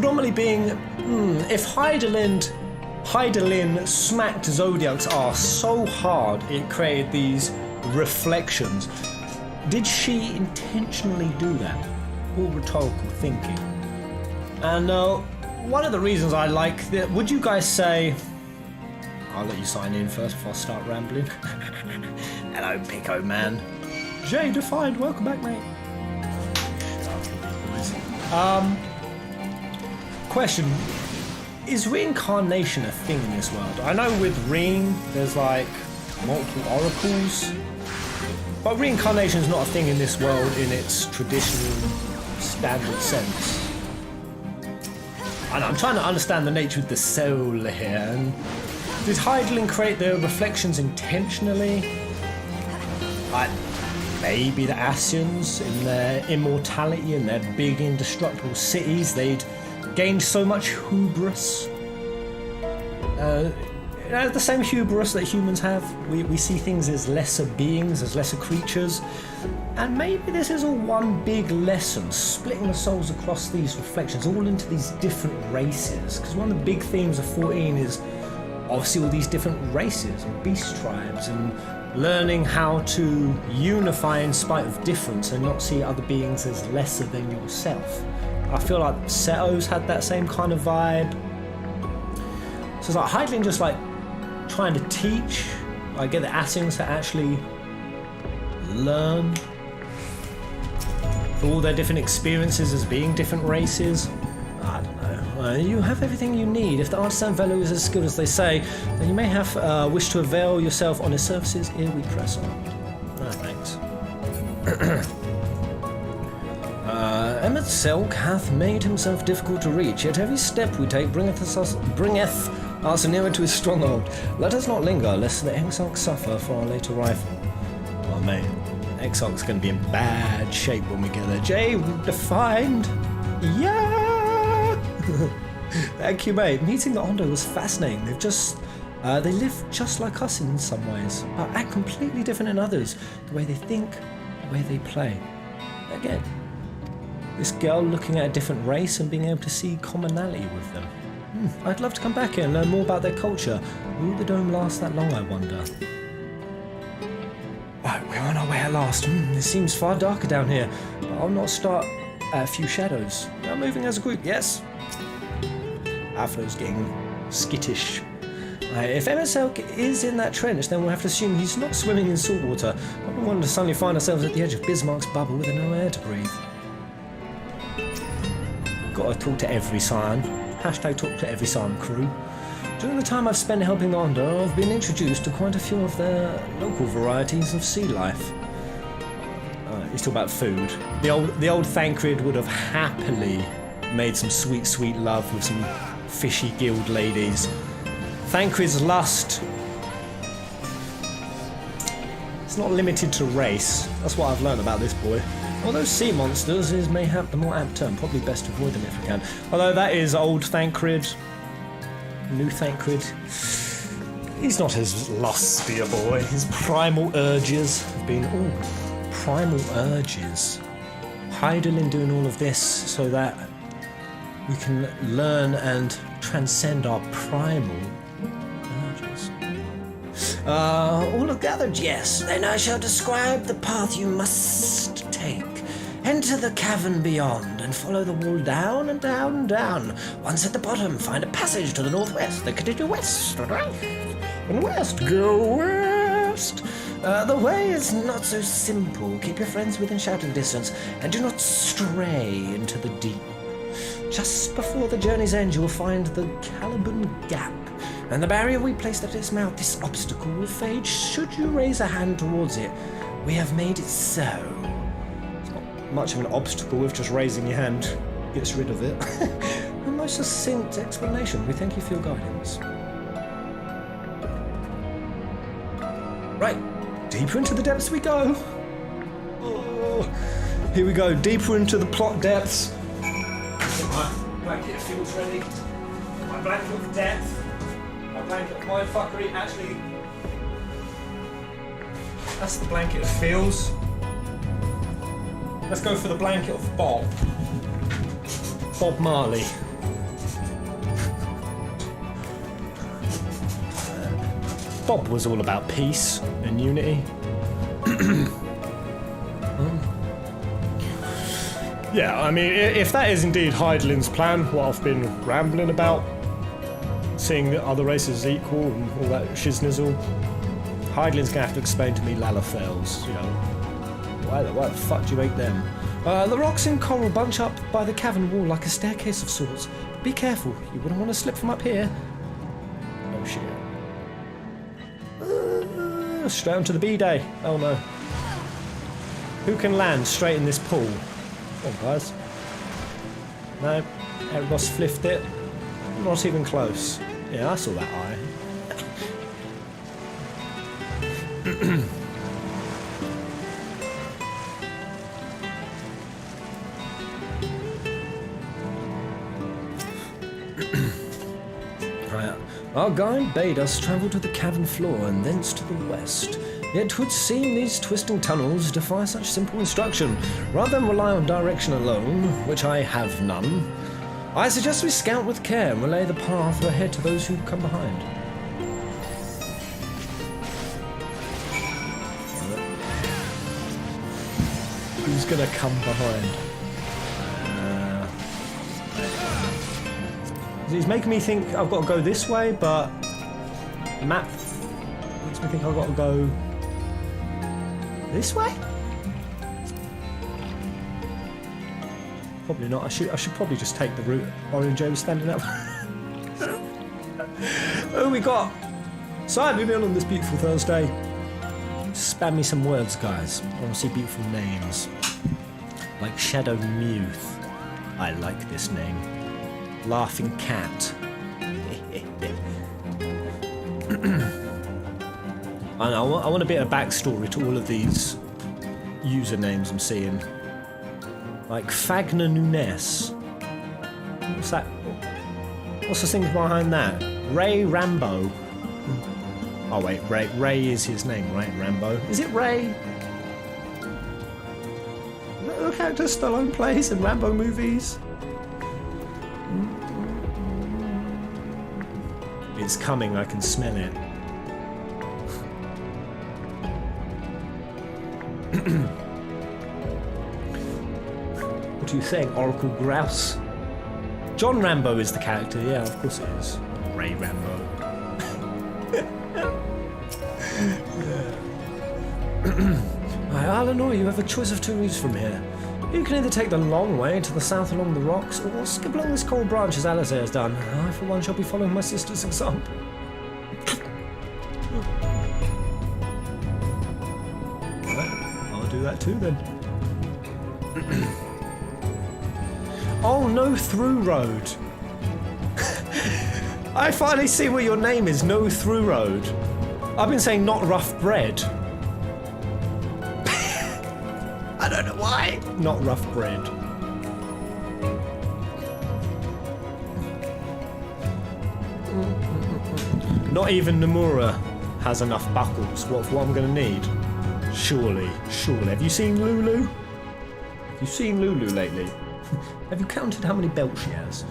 predominantly being, if Hydaelyn smacked Zodiark's ass so hard it created these reflections, did she intentionally do that? All rhetorical thinking. And one of the reasons I like that, would you guys say, I'll let you sign in first before I start rambling. Hello, Pico Man. Jay Defined, welcome back, mate. Question, is reincarnation a thing in this world? I know with Reen, there's like multiple oracles, but reincarnation is not a thing in this world in its traditional standard sense. And I'm trying to understand the nature of the soul here. And did Hydaelyn create their reflections intentionally? Like maybe the Ascians in their immortality and their big indestructible cities, they'd gained so much hubris. The same hubris that humans have. We see things as lesser beings, as lesser creatures. And maybe this is all one big lesson, splitting the souls across these reflections, all into these different races. Because one of the big themes of 14 is obviously all these different races and beast tribes, and learning how to unify in spite of difference and not see other beings as lesser than yourself. I feel like Seto's had that same kind of vibe. So it's like Hydaelyn just like trying to teach, like get the Ascians to actually learn all their different experiences as being different races. I don't know. You have everything you need. If the artisan fellow is as skilled as they say, then you may have wish to avail yourself on his services. Here we press on. No, thanks. Emet-Selch hath made himself difficult to reach, yet every step we take bringeth us nearer to his stronghold. Let us not linger, lest the Emet-Selch suffer for our late arrival. Oh mate, Emet-Selch's going to be in bad shape when we get there. Jay, defined. Yeah! Thank you, mate. Meeting the Ondo was fascinating. They live just like us in some ways, but act completely different in others. The way they think, the way they play. Again, this girl looking at a different race and being able to see commonality with them. I'd love to come back here and learn more about their culture. Will the dome last that long, I wonder? Right, we're on our way at last. It seems far darker down here, but I'll not start at a few shadows. Now moving as a group, yes? Afro's getting skittish. If Emet-Selch is in that trench, then we'll have to assume he's not swimming in salt water. I don't want to suddenly find ourselves at the edge of Bismarck's bubble with no air to breathe. Gotta talk to every Scion. Hashtag talk to every Scion crew. During the time I've spent helping the Ondo, I've been introduced to quite a few of their local varieties of sea life. He's talking about food. The old Thancred would have happily made some sweet, sweet love with some fishy guild ladies. Thancred's lust, it's not limited to race. That's what I've learned about this boy. Although sea monsters is mayhap the more apt term, probably best to avoid them if we can. Although that is old Thancred, new Thancred. He's not as lusty a boy. His primal urges have been, primal urges. Hydaelyn doing all of this so that we can learn and transcend our primal urges. All are gathered, yes. Then I shall describe the path you must take. Enter the cavern beyond and follow the wall down and down and down. Once at the bottom, find a passage to the northwest. Then continue west, right? And west, go west. The way is not so simple. Keep your friends within shouting distance and do not stray into the deep. Just before the journey's end, you will find the Caliban Gap, and the barrier we placed at its mouth. This obstacle will fade should you raise a hand towards it. We have made it so. It's not much of an obstacle if just raising your hand gets rid of it. A most succinct explanation. We thank you for your guidance. Right, deeper into the depths we go. Oh, here we go, deeper into the plot depths. My blanket feels ready. My blanket of death. My blanket of mindfuckery. Actually, that's the blanket of feels. Let's go for the blanket of Bob. Bob Marley. Bob was all about peace and unity. Yeah, I mean, if that is indeed Hydaelyn's plan, what I've been rambling about, seeing that other races equal and all that shiznizzle, Hydaelyn's gonna have to explain to me Lalafels, you know. Why the fuck do you make them? The rocks in coral bunch up by the cavern wall like a staircase of sorts. Be careful, you wouldn't want to slip from up here. Oh shit. Straight onto the B-day. Oh no. Who can land straight in this pool? Come on, guys. No, Erebos fliffed it. Not even close. Yeah, I saw that eye. Our guide bade us travel to the cavern floor and thence to the west. Yet 'twould seem these twisting tunnels defy such simple instruction. Rather than rely on direction alone, which I have none, I suggest we scout with care and relay the path ahead to those who come behind. Who's gonna come behind? He's making me think I've got to go this way, but the map makes me think I've got to go this way? Probably not. I should probably just take the route Orange was standing up. Oh, we got side with me on this beautiful Thursday. Spam me some words, guys. I want to see beautiful names. Like Shadow Muth. I like this name. Laughing Cat. I want a bit of backstory to all of these usernames I'm seeing. Like Fagner Nunes. What's that? What's the thing behind that? Ray Rambo. Oh wait, Ray is his name, right? Rambo. Is it Ray? The character Stallone plays in Rambo movies. It's coming, I can smell it. What do you think, Oracle Grouse? John Rambo is the character, yeah, of course it is. Ray Rambo. Eleanor, you have a choice of two routes from here. You can either take the long way to the south along the rocks, or skip along this coral branch as Alistair has done. I, for one, shall be following my sister's example. I'll do that too then. Oh, no through road. I finally see what your name is, no through road. I've been saying not rough bread. I don't know why. Not rough bread. Not even Nomura has enough buckles. What I'm going to need? Surely. Have you seen Lulu? Have you seen Lulu lately? Have you counted how many belts she has?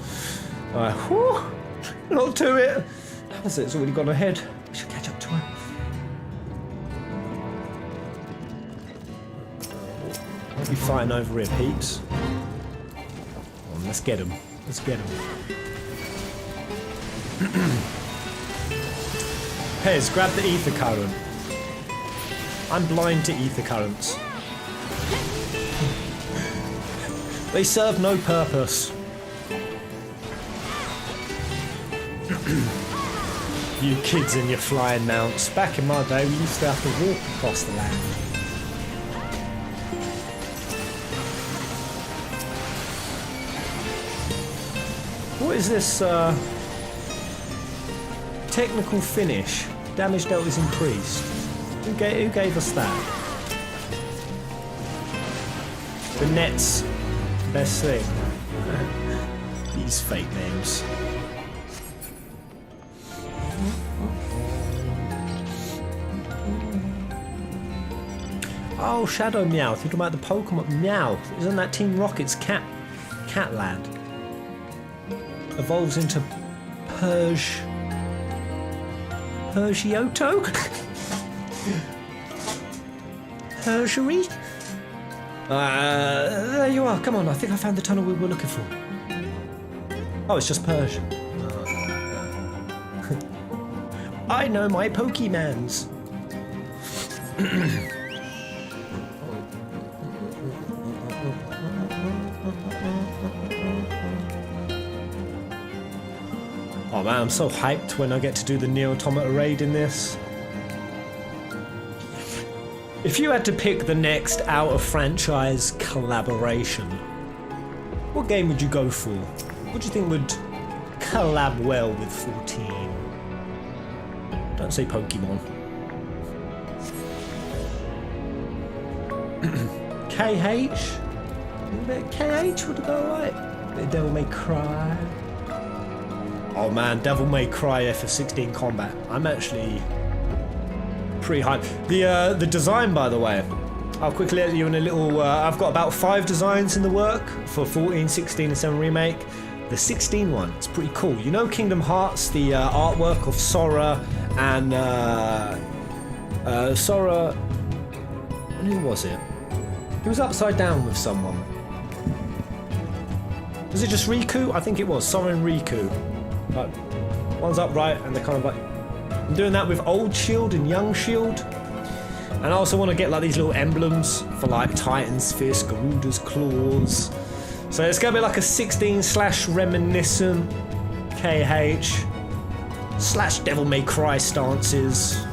Whew, not to it. That's it. It's already gone ahead. We should catch up to her. I'll be fighting over here, peeps. Come on, let's get him. Let's get him. Pez, grab the ether current. I'm blind to ether currents. They serve no purpose. You kids and your flying mounts. Back in my day, we used to have to walk across the land. What is this, technical finish? Damage dealt is increased. Who gave us that? The net's best thing. These fake names. Oh, Shadow Meowth. You're talking about the Pokemon Meowth. Isn't that Team Rocket's cat lad? Evolves into Hergiotto? Hergery? There you are. Come on, I think I found the tunnel we were looking for. Oh, it's just Persian. I know my Pokemans. Oh man, I'm so hyped when I get to do the Neo Automata raid in this. If you had to pick the next out-of-franchise collaboration, what game would you go for? What do you think would collab well with 14? Don't say Pokemon. KH? KH would go alright. Bit of Devil May Cry. Oh man, Devil May Cry FF16 combat. I'm actually pretty hyped. The design, by the way, I'll quickly let you in a little. I've got about 5 designs in the work for 14, 16, and 7 remake. The 16 one, it's pretty cool. You know Kingdom Hearts, the artwork of Sora and Sora. Who was it? He was upside down with someone. Was it just Riku? I think it was Sora and Riku. Like, one's upright and they're kind of like. I'm doing that with Old Shield and Young Shield. And I also want to get like these little emblems for like Titan's Fist, Garuda's Claws. So it's going to be like a 16/reminiscent KH / Devil May Cry stances.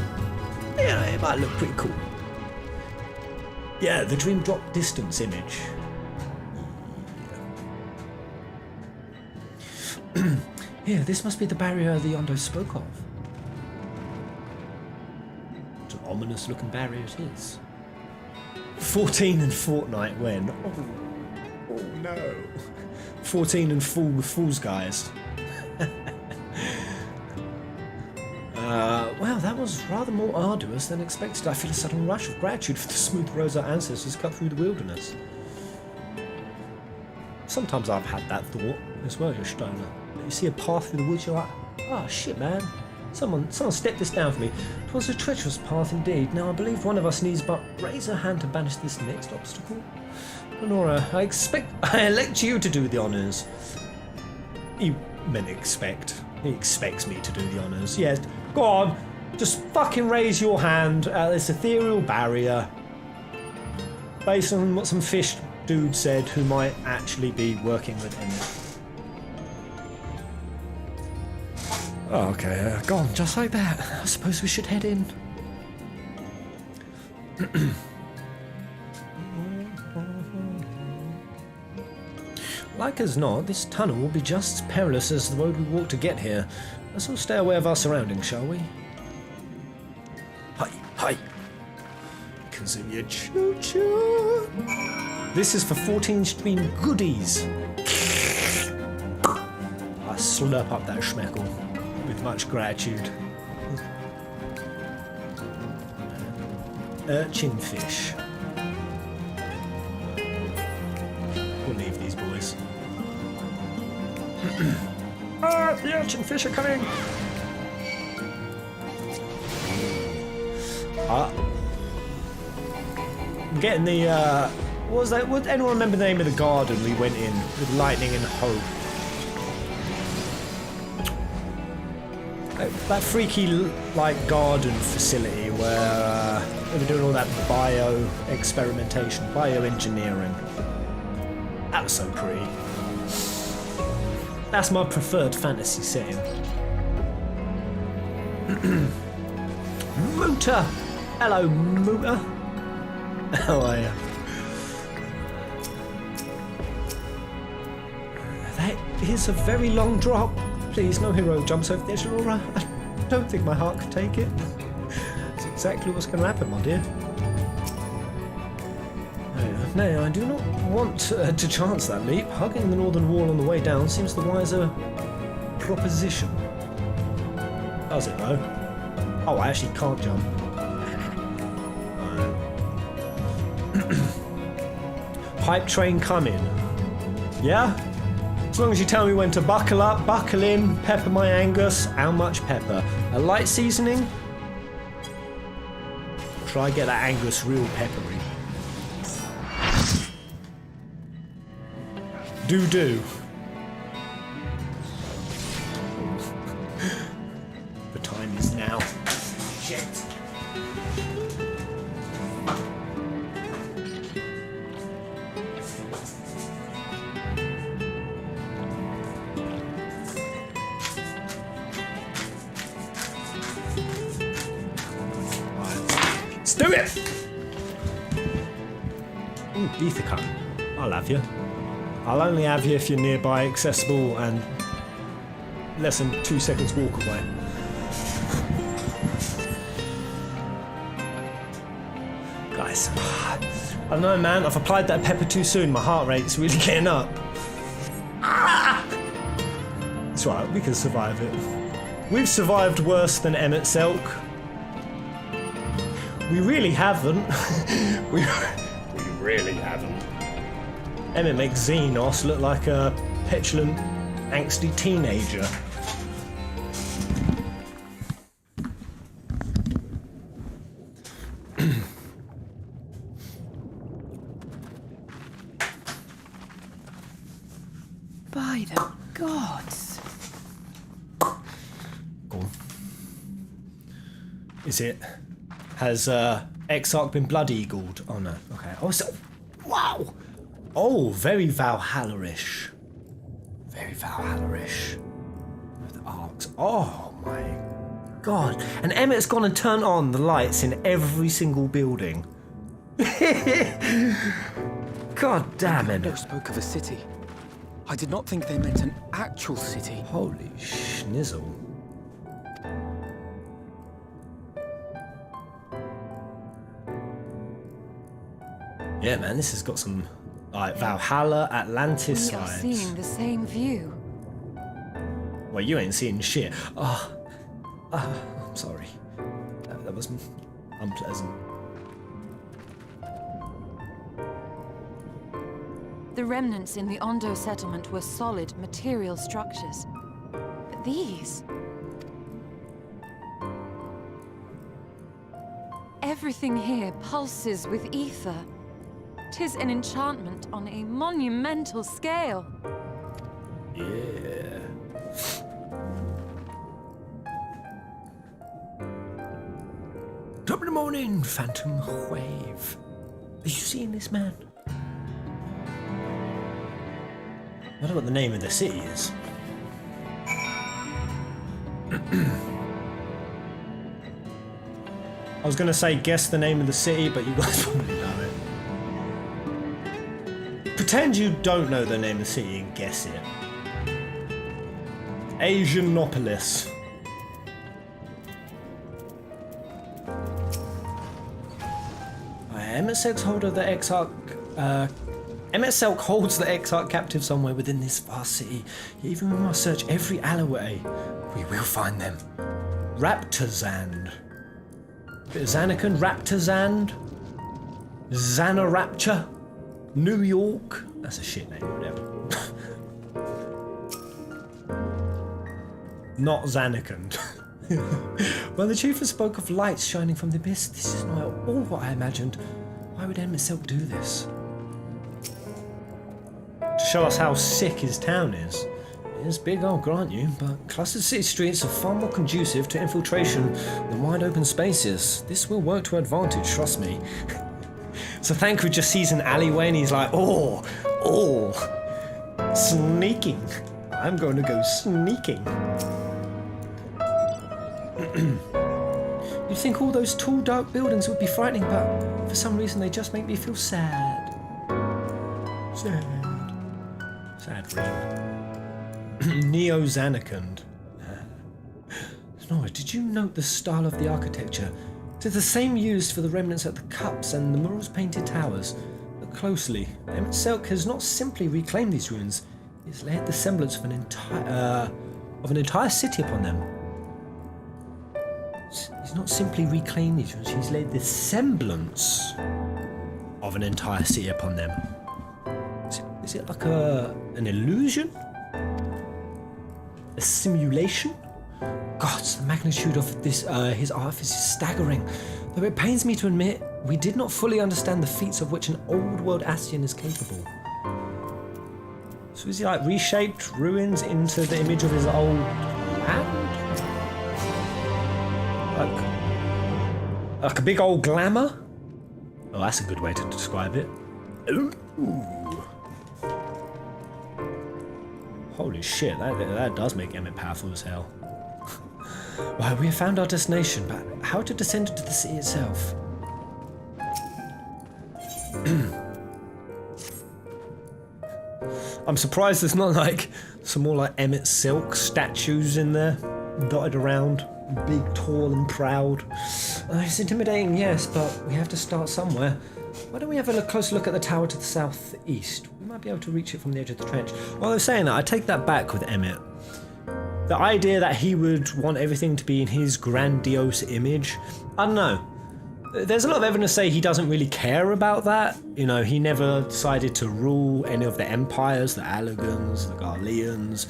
Yeah, it might look pretty cool. Yeah, the Dream Drop distance image. Yeah, this must be the barrier the Yondo spoke of. It's an ominous looking barrier it is. 14 and Fortnite when? Oh no. 14 and Fool with Fools guys. Well, that was rather more arduous than expected. I feel a sudden rush of gratitude for the smooth roads our ancestors cut through the wilderness. Sometimes I've had that thought as well, you stoner. You see a path through the woods, you're like, oh shit man, someone step this down for me. 'Twas a treacherous path indeed. Now I believe one of us needs but raise a hand to banish this next obstacle. Lenora, I elect you to do the honours. You meant expect. He expects me to do the honours. Yes, go on, just fucking raise your hand at this ethereal barrier. Based on what some fish dude said who might actually be working with him. Oh, okay, go on, just like that. I suppose we should head in. Like as not, this tunnel will be just as perilous as the road we walked to get here. Let's all stay aware of our surroundings, shall we? Hi. Consume choo-choo. This is for 14 stream goodies. I slurp up that schmeckle with much gratitude. Urchin fish. We'll leave these boys. The urchin fish are coming! I'm getting the, what was that? Would anyone remember the name of the garden we went in with Lightning and Hope? That freaky, like, garden facility where they were doing all that bio-experimentation, bioengineering. That was so pretty. That's my preferred fantasy setting. Mooter! Hello, Mooter! How are you? That is a very long drop. Please, no hero jumps over the edge, Laura. I don't think my heart could take it. That's exactly what's going to happen, my dear. No, I do not want to chance that leap. Hugging the northern wall on the way down seems the wiser proposition. Does it, though? Oh, I actually can't jump. Hype train coming. Yeah? As long as you tell me when to buckle up, buckle in, pepper my Angus. How much pepper? A light seasoning? Try get that Angus real peppery. Do. The time is now. Shit. Let's do it! Ooh, ether cup. I'll have you. I'll only have you if you're nearby, accessible, and less than 2 seconds walk away. Guys, I don't know, man. I've applied that pepper too soon. My heart rate's really getting up. It's right, we can survive it. We've survived worse than Emet-Selch. We really haven't. we really haven't. Emmett makes Xenos look like a petulant, angsty teenager. By the gods. Go on. Is it? Has Exarch been blood-eagled? Oh no. Okay. Oh, so, wow. Oh, very Valhalla-ish. Very Valhalla-ish. With the arcs. Oh my god. And Emmett's gone and turned on the lights in every single building. God damn it. They spoke of a city. I did not think they meant an actual city. Holy schnizzle. Yeah, man, this has got some like Valhalla, Atlantis We are vibes. seeing the same view. Well, you ain't seeing shit. I'm sorry. That was unpleasant. The remnants in the Ondo settlement were solid material structures. But these... everything here pulses with ether. 'Tis an enchantment on a monumental scale. Yeah. Top of the morning, Phantom Wave. Are you seeing this, man? I don't know what the name of the city is. I was going to say guess the name of the city, but you guys probably know it. Pretend you don't know the name of the city and guess it. Asianopolis. Emet-Selch holder the Exarch. Emet-Selch holds the Exarch captive somewhere within this vast city. Even when we must search every alleyway, we will find them. Raptorzand. Zanakan, Raptorzand, Xanarapture, New York. That's a shit name, whatever. Not Zanakan. When the chief spoke of lights shining from the abyss, this is not at all what I imagined. Why would Emet-Selch do this? To show us how sick his town is. It's big, I'll grant you, but clustered city streets are far more conducive to infiltration than wide open spaces. This will work to advantage, trust me. So Thancred just sees an alleyway and he's like, oh, sneaking. I'm going to go sneaking. You'd think all those tall, dark buildings would be frightening, but for some reason they just make me feel sad. Sad. Sad reading. Neo-Zanarkand. Nora, did you note the style of the architecture? It's the same used for the remnants at the cups and the murals painted towers. Look closely. Emet-Selch has not simply reclaimed these ruins, he's laid the semblance of an entire city upon them. He's not simply reclaimed these ruins, he's laid the semblance of an entire city upon them. Is it like an illusion? A simulation? God, the magnitude of this his artifice is staggering. Though it pains me to admit, we did not fully understand the feats of which an old world Ascian is capable. So is he like reshaped ruins into the image of his old land? Like a big old glamour? Oh, that's a good way to describe it. Ooh. Holy shit, that does make Emmett powerful as hell. Well, we have found our destination, but how to descend into the city itself? I'm surprised there's not like some more like Emet-Selch statues in there, dotted around, big, tall and proud. It's intimidating, yes, but we have to start somewhere. Why don't we have a closer look at the tower to the southeast? We might be able to reach it from the edge of the trench. While I was saying that, I take that back with Emmett. The idea that he would want everything to be in his grandiose image, I don't know. There's a lot of evidence to say he doesn't really care about that. You know, he never decided to rule any of the empires, the Allagans, the Garleans.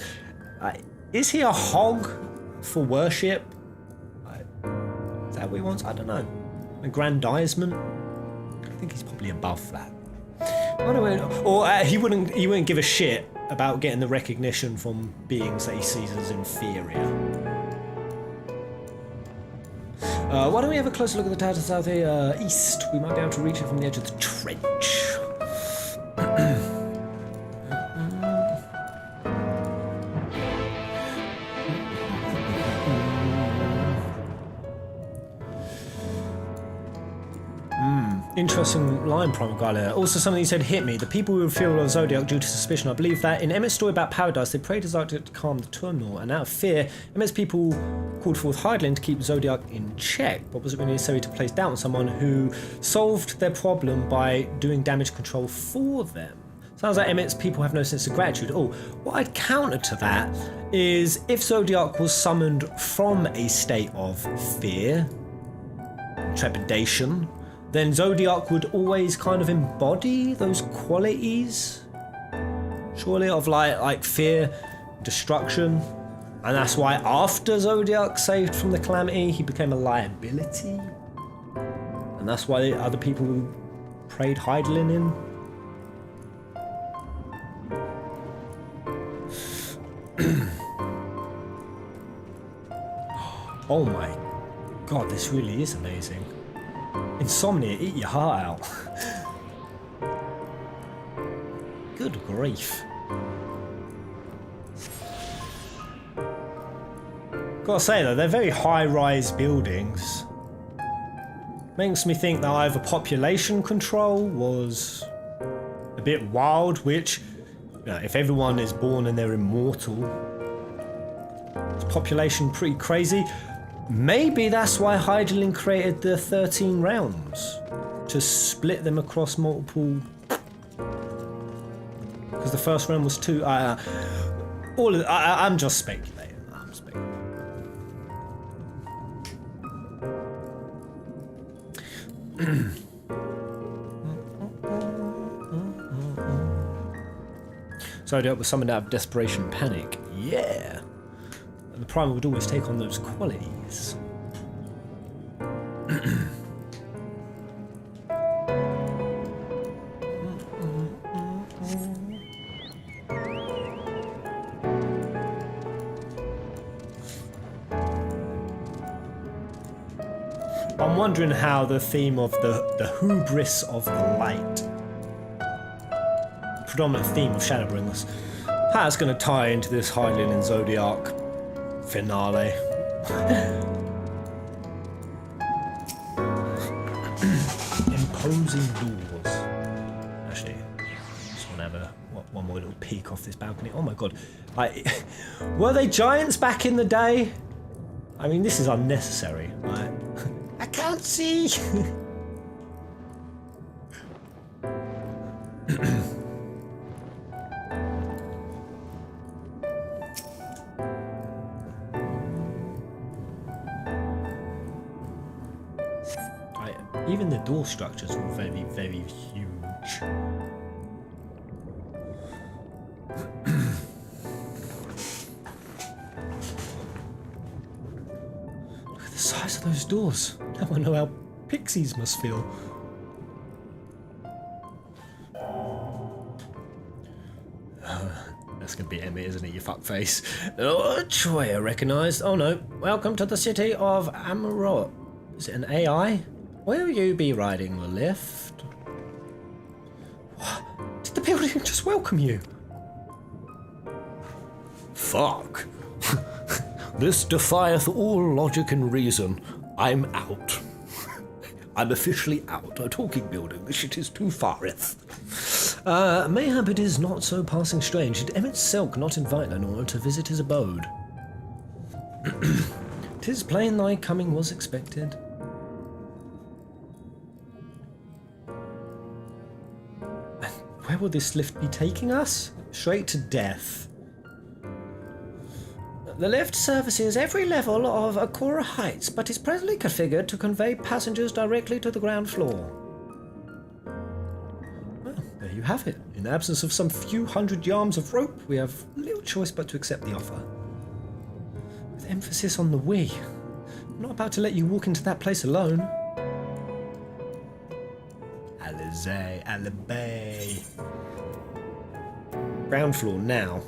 Is he a hog for worship? Is that what he wants? I don't know. Aggrandizement? I think he's probably above that. Or he wouldn't give a shit about getting the recognition from beings that he sees as inferior. Why don't we have a closer look at the tower to the southeast? We might be able to reach it from the edge of the trench. Interesting line, Primal Gaia. Also, something he said hit me. The people who feel of Zodiark due to suspicion. I believe that in Emmett's story about Paradise, they prayed to Zodiark to calm the turmoil, and out of fear, Emmett's people called forth Hydaelyn to keep Zodiark in check. But was it really necessary to place doubt on someone who solved their problem by doing damage control for them? Sounds like Emmett's people have no sense of gratitude. Oh, what I'd counter to that is if Zodiark was summoned from a state of fear, trepidation, then Zodiark would always kind of embody those qualities, surely, of like fear, destruction, and that's why after Zodiark saved from the calamity, he became a liability, and that's why the other people prayed Hydaelyn in. Oh my god, this really is amazing. Insomnia, eat your heart out. Good grief. Gotta say though, they're very high-rise buildings. Makes me think that either population control was a bit wild, which, you know, if everyone is born and they're immortal, is population pretty crazy? Maybe that's why Hydaelyn created the 13 realms, to split them across multiple. Because the first realm was 2. I'm just speculating. Zodiark was summoned out of desperation and panic. Yeah. And the Primal would always take on those qualities. I'm wondering how the theme of the hubris of the light, predominant theme of Shadowbringers, how it's going to tie into this Hydaelyn and Zodiark finale. Imposing doors. Actually, just want to have one more little peek off this balcony. Oh my god. Were they giants back in the day? I mean, this is unnecessary. Right? I can't see. Even the door structures were very, very huge. The size of those doors. Now I know how pixies must feel. That's gonna be Emmett, isn't it, you fuckface? Oh, Troy, I recognise. Oh no. Welcome to the city of Amaurot. Is it an AI? Will you be riding the lift? What? Did the building just welcome you? Fuck. This defieth all logic and reason. I'm out. I'm officially out. A talking building. This shit is too fareth. Mayhap it is not so passing strange. Did Emet-Selch not invite Lenore to visit his abode? 'Tis plain thy coming was expected. Where will this lift be taking us? Straight to death. The lift services every level of Akora Heights, but is presently configured to convey passengers directly to the ground floor. Well, there you have it. In the absence of some few hundred yards of rope, we have little choice but to accept the offer. With emphasis on the we. I'm not about to let you walk into that place alone. Alizé, Alibay. Ground floor now.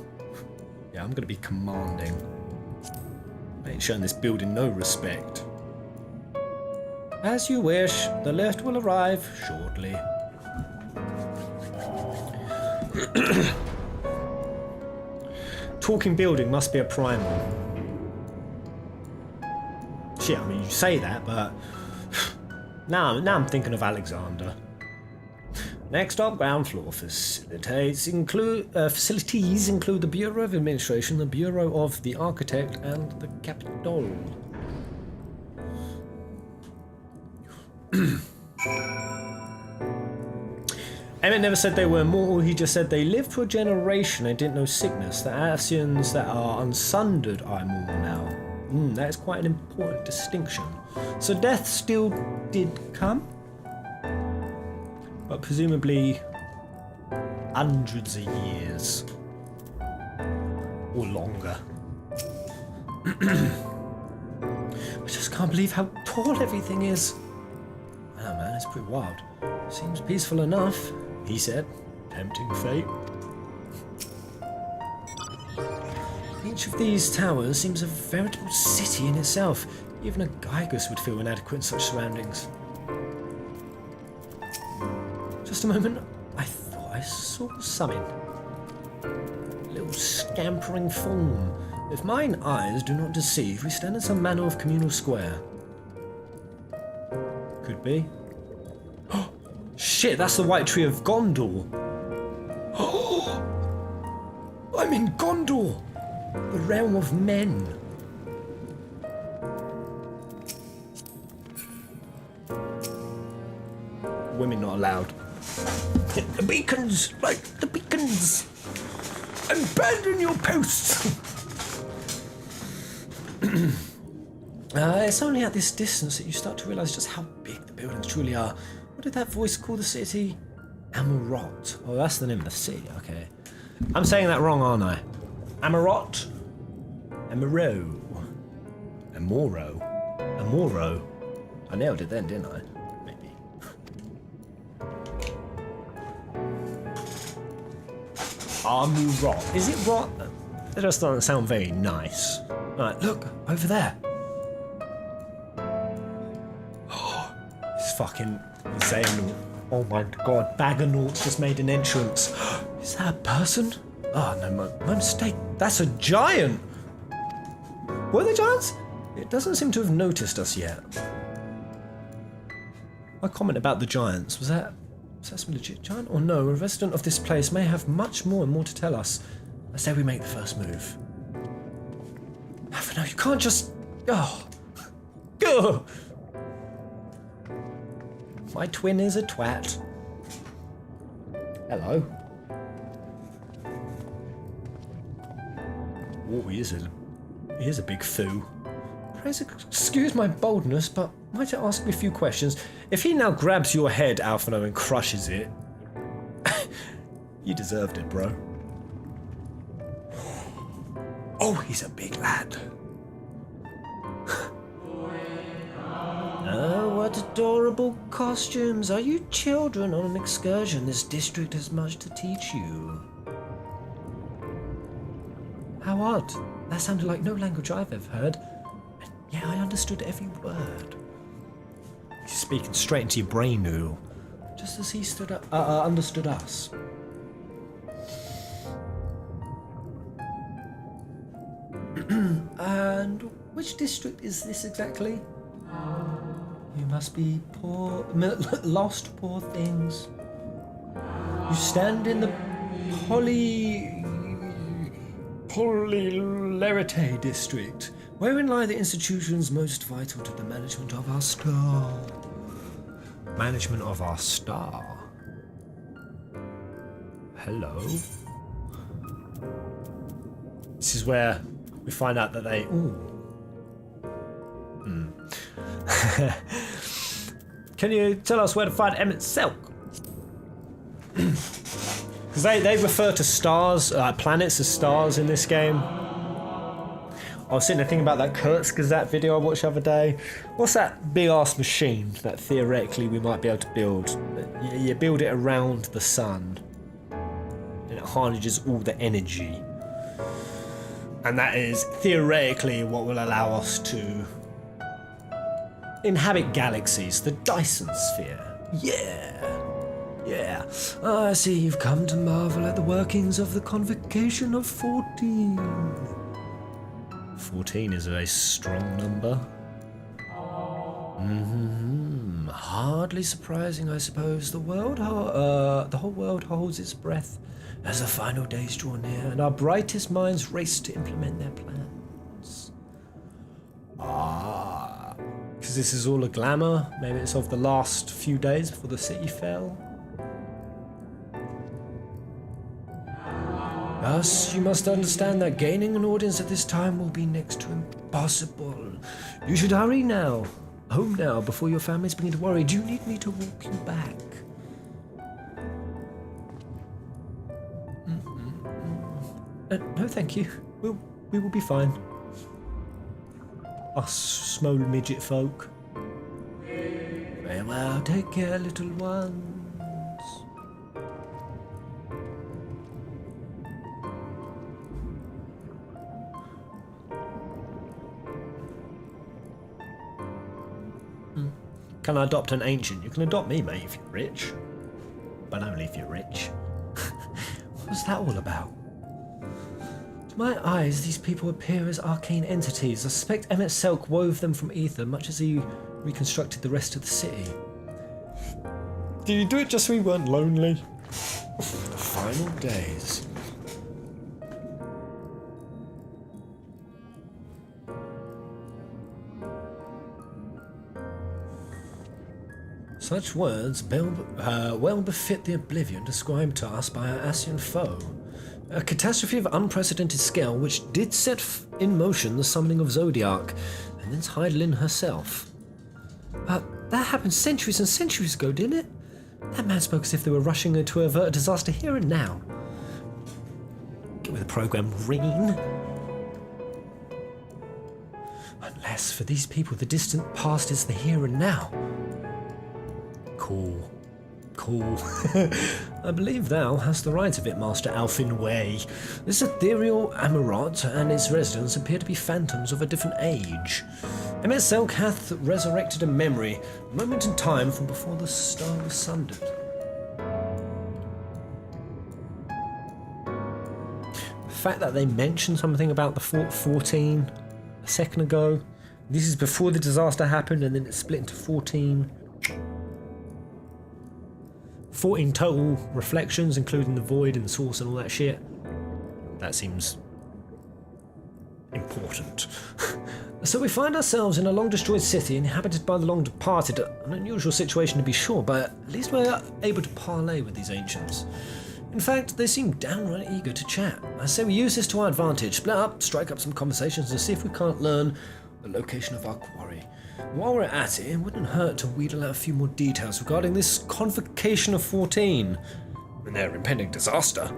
Yeah, I'm going to be commanding. Ain't showing this building no respect. As you wish, the lift will arrive shortly. Talking building must be a primal. Shit, I mean, you say that, but now I'm thinking of Alexander. Next up, ground floor facilities include the Bureau of Administration, the Bureau of the Architect, and the Capitol. Emmett never said they were immortal, he just said they lived for a generation and didn't know sickness. The Asians that are unsundered are immortal now. That is quite an important distinction. So death still did come? But presumably hundreds of years or longer. I just can't believe how tall everything is. Oh man, it's pretty wild. Seems peaceful enough, he said. Tempting fate. Each of these towers seems a veritable city in itself. Even a Gygus would feel inadequate in such surroundings. Just a moment, I thought I saw something. A little scampering form. If mine eyes do not deceive, we stand in some manner of communal square. Could be. Oh, shit, that's the White Tree of Gondor. Oh, I'm in Gondor, the realm of men. Women not allowed. Hit the beacons! Like the beacons! Abandon your posts! It's only at this distance that you start to realise just how big the buildings truly are. What did that voice call the city? Amaurot. Oh, that's the name of the city, okay. I'm saying that wrong, aren't I? Amaurot? Amaurot. Amaurot. I nailed it then, didn't I? Amaurot. Is it rot? It just doesn't sound very nice. Alright, look, over there. Oh, it's fucking Xehanort. Oh my god, Baggernaut's just made an entrance. Is that a person? Oh, no, my mistake. That's a giant! Were they giants? It doesn't seem to have noticed us yet. My comment about the giants, was that some legit giant or no? A resident of this place may have much more and more to tell us. I say we make the first move. No, you can't just... Oh. Go! My twin is a twat. Hello. Oh, he is a big foo. Please excuse my boldness, but might I ask you a few questions? If he now grabs your head, Alphino, and crushes it, you deserved it, bro. Oh, he's a big lad. what adorable costumes. Are you children on an excursion? This district has much to teach you. How odd. That sounded like no language I've ever heard. And yeah, I understood every word. He's speaking straight into your brain noodle. Just as he understood us. And which district is this exactly? You must be poor, lost poor things. You stand in the Polylarite district, wherein lie the institutions most vital to the management of our star. Management of our star. Hello. This is where we find out that they. Can you tell us where to find Emet-Selch? Because they refer to stars, planets as stars in this game. I was sitting there thinking about that Kurzgesagt video I watched the other day. What's that big ass machine that theoretically we might be able to build? You build it around the sun, and it harnesses all the energy. And that is theoretically what will allow us to inhabit galaxies, the Dyson sphere. Yeah. I see you've come to marvel at the workings of the convocation of 14. 14 is a very strong number. Hardly surprising, I suppose. The whole world holds its breath as the final days draw near, and our brightest minds race to implement their plans. Because this is all a glamour. Maybe it's of the last few days before the city fell. Thus, you must understand that gaining an audience at this time will be next to impossible. You should hurry now. Home now, before your families begin to worry. Do you need me to walk you back? No, thank you. We will be fine. Us small midget folk. Very well, take care, little ones. Can I adopt an ancient? You can adopt me, mate, if you're rich. But only if you're rich. What was that all about? To my eyes, these people appear as arcane entities. I suspect Emet-Selch wove them from ether, much as he reconstructed the rest of the city. Did you do it just so we weren't lonely? The final days. Such words well befit the oblivion described to us by our Ascian foe. A catastrophe of unprecedented scale which did set in motion the summoning of Zodiark, and thence Hydaelyn herself. But that happened centuries and centuries ago, didn't it? That man spoke as if they were rushing to avert a disaster here and now. Get with the program, Reen. Unless, for these people, the distant past is the here and now. Cool. I believe thou hast the right of it, Master Alfin Way. This ethereal Amaurot and its residents appear to be phantoms of a different age. Emet-Selch hath resurrected a memory, a moment in time from before the star was sundered. The fact that they mentioned something about the Fort 14 a second ago, this is before the disaster happened and then it split into 14. 14 total reflections, including the void and the source and all that shit. That seems important. So we find ourselves in a long-destroyed city inhabited by the long-departed. An unusual situation to be sure, but at least we're able to parley with these ancients. In fact, they seem downright eager to chat. I say we use this to our advantage, split up, strike up some conversations and see if we can't learn the location of our quarry. While we're at it, it wouldn't hurt to wheedle out a few more details regarding this convocation of 14 and their impending disaster.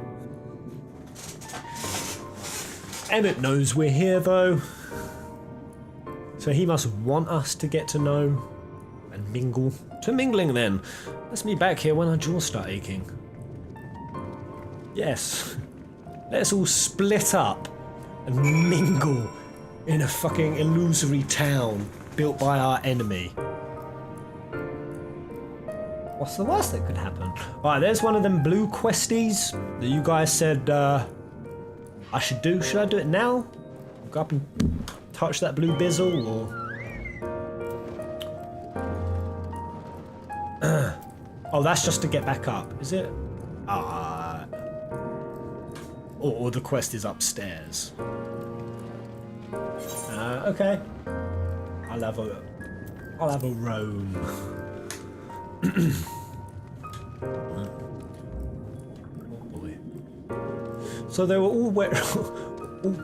Emmett knows we're here though, so he must want us to get to know and mingle. To mingling then. Let's meet back here when our jaws start aching. Yes. Let's all split up and mingle in a fucking illusory town built by our enemy. What's the worst that could happen? Alright, there's one of them blue questies that you guys said I should do. Should I do it now? Go up and touch that blue bizzle, or... Oh, that's just to get back up, is it? Or the quest is upstairs. Okay. I'll have a roam. Oh boy. So they were all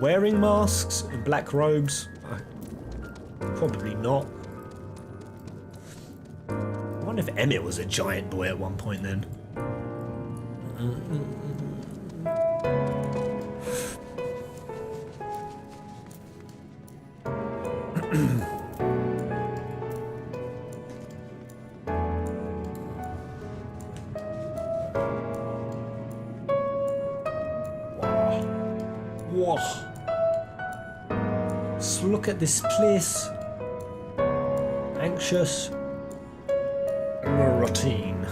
wearing masks and black robes. Probably not. I wonder if Emmett was a giant boy at one point then. Whoa. Let's look at this place. Anxious. Routine.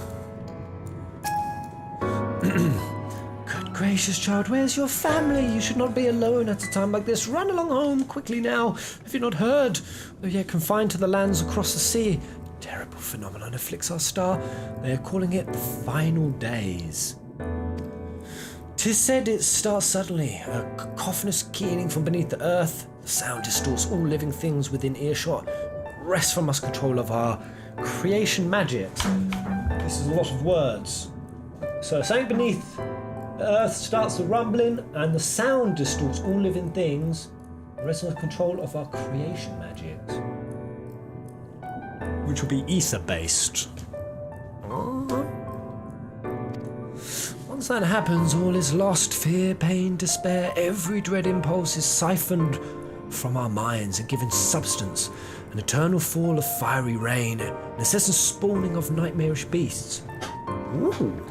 Good gracious, child, where's your family? You should not be alone at a time like this. Run along home quickly now. Have you not heard? Though yet confined to the lands across the sea, terrible phenomenon afflicts our star. They are calling it the final days. 'Tis said it starts suddenly, a cacophonous keening from beneath the earth. The sound distorts all living things within earshot. Wrests from us control of our creation magic. This is a lot of words. So something beneath the earth starts the rumbling, and the sound distorts all living things. Rests from control of our creation magic, which will be ether based. Once that happens, all is lost. Fear, pain, despair, every dread impulse is siphoned from our minds and given substance. An eternal fall of fiery rain, an incessant spawning of nightmarish beasts. Ooh.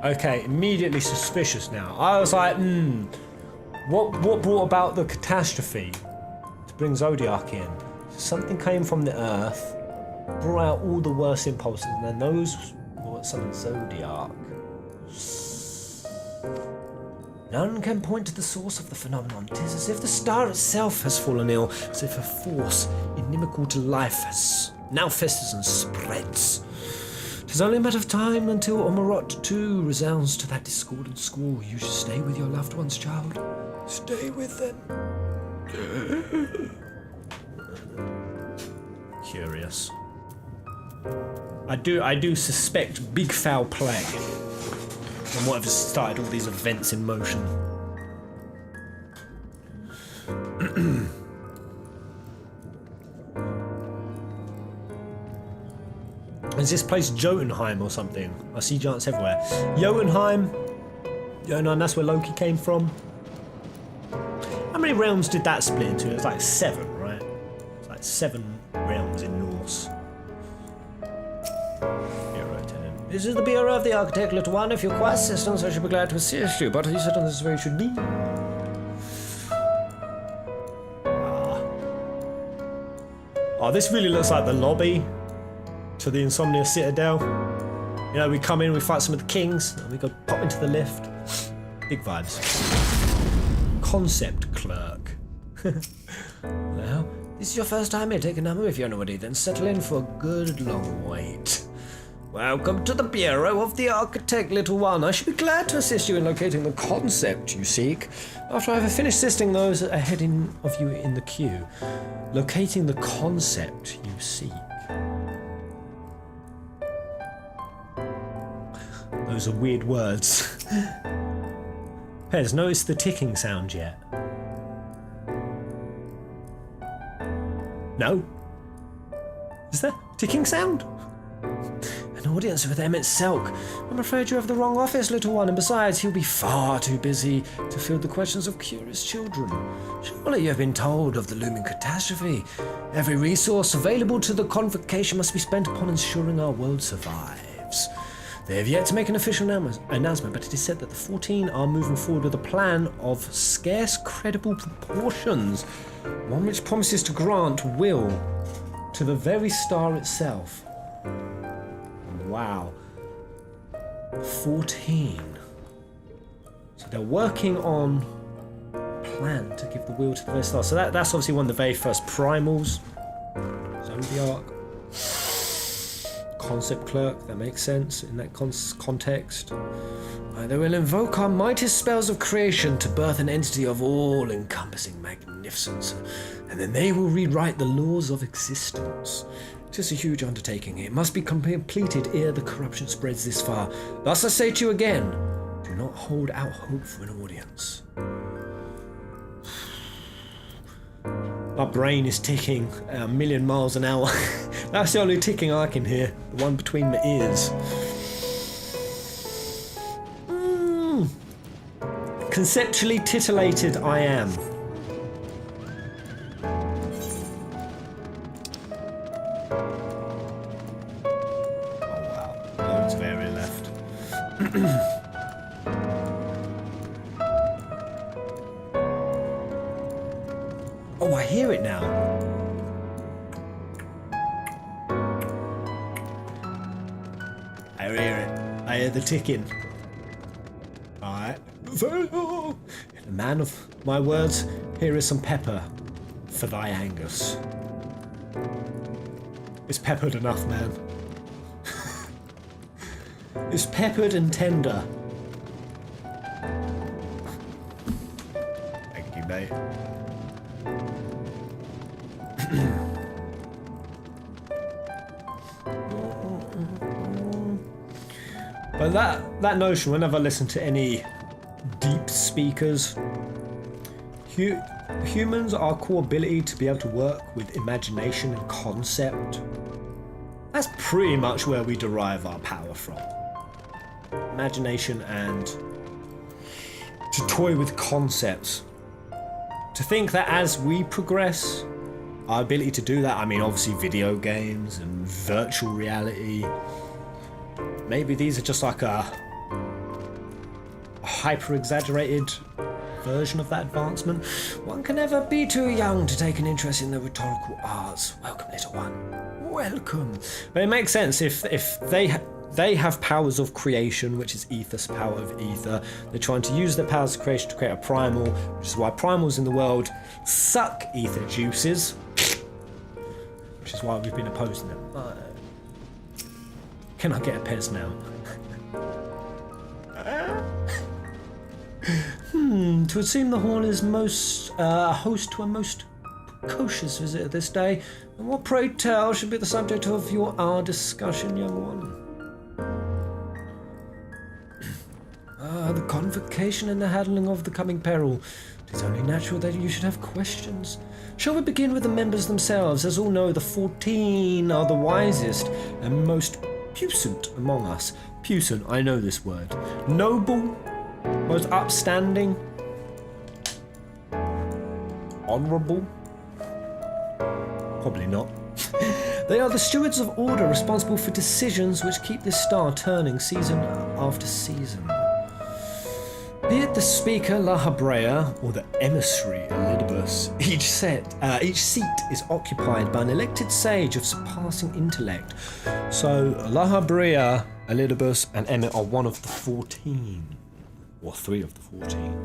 Okay, immediately suspicious now. I was like, what brought about the catastrophe to bring Zodiark in? Something came from the earth, brought out all the worst impulses, and then those were something Zodiark. None can point to the source of the phenomenon. 'Tis as if the star itself has fallen ill, as if a force inimical to life has now festers and spreads. 'Tis only a matter of time until Amaurot too resounds to that discordant school. You should stay with your loved ones, child. Stay with them. Curious. I do suspect big foul play. And what have started all these events in motion. Is this place Jotunheim or something? I see giants everywhere. Jotunheim, that's where Loki came from. How many realms did that split into? It was like 7, right? It's like 7 realms in Norse. This is the Bureau of the Architect, little one. If you require assistance, I should be glad to assist you, but you said on this is where you should be. Oh, this really looks like the lobby to the Insomnia Citadel. You know, we come in, we fight some of the kings, and we go pop into the lift. Big vibes. Concept clerk. Well, this is your first time here. Take a number if you're nobody, then settle in for a good long wait. Welcome to the Bureau of the Architect, little one. I should be glad to assist you in locating the concept you seek. After I have finished assisting those ahead of you in the queue. Locating the concept you seek. Those are weird words. Pez, notice the ticking sound yet? No? Is there ticking sound? An an audience with Emet-Selch. I'm afraid you have the wrong office, little one, and besides, he'll be far too busy to field the questions of curious children. Surely you have been told of the looming catastrophe. Every resource available to the convocation must be spent upon ensuring our world survives. They have yet to make an official announcement, but it is said that the 14 are moving forward with a plan of scarce credible proportions, one which promises to grant will to the very star itself. Wow. 14. So they're working on a plan to give the will to the very star. So that's obviously one of the very first primals. Zodiark. Concept clerk, that makes sense in that context. They will invoke our mightiest spells of creation to birth an entity of all-encompassing magnificence, and then they will rewrite the laws of existence. It is a huge undertaking. It must be completed ere the corruption spreads this far. Thus I say to you again, do not hold out hope for an audience. My brain is ticking at 1,000,000 miles an hour. That's the only ticking I can hear. The one between my ears. Conceptually titillated I am. Oh wow, loads of area left. Oh, I hear it now. I hear it. I hear the ticking. Alright. The man of my words, here is some pepper for thy Angus. It's peppered enough, man. It's peppered and tender. Thank you, mate. But that notion, whenever I listen to any deep speakers, humans, our core ability to be able to work with imagination and concept, that's pretty much where we derive our power from. Imagination and to toy with concepts. To think that as we progress, our ability to do that, I mean obviously video games and virtual reality, maybe these are just like a hyper-exaggerated version of that advancement. One can never be too young to take an interest in the rhetorical arts. Welcome, little one. Welcome. But it makes sense if they have powers of creation, which is Ether's power of ether. They're trying to use their powers of creation to create a primal, which is why primals in the world suck ether juices, which is why we've been opposing them. Can I get a Pez now? It would seem the hall is host to a most precocious visitor this day. And what, pray tell, should be the subject of our discussion, young one? The convocation and the handling of the coming peril. It is only natural that you should have questions. Shall we begin with the members themselves? As all know, the 14 are the wisest and most puissant among us. Puissant, I know this word. Noble, most upstanding, honourable. Probably not. They are the stewards of order, responsible for decisions which keep this star turning season after season. Be it the speaker, La Habrea, or the emissary, Elidibus, each seat is occupied by an elected sage of surpassing intellect. So, La Habrea, Elidibus, and Emmet are one of the 14. Or 3 of the 14.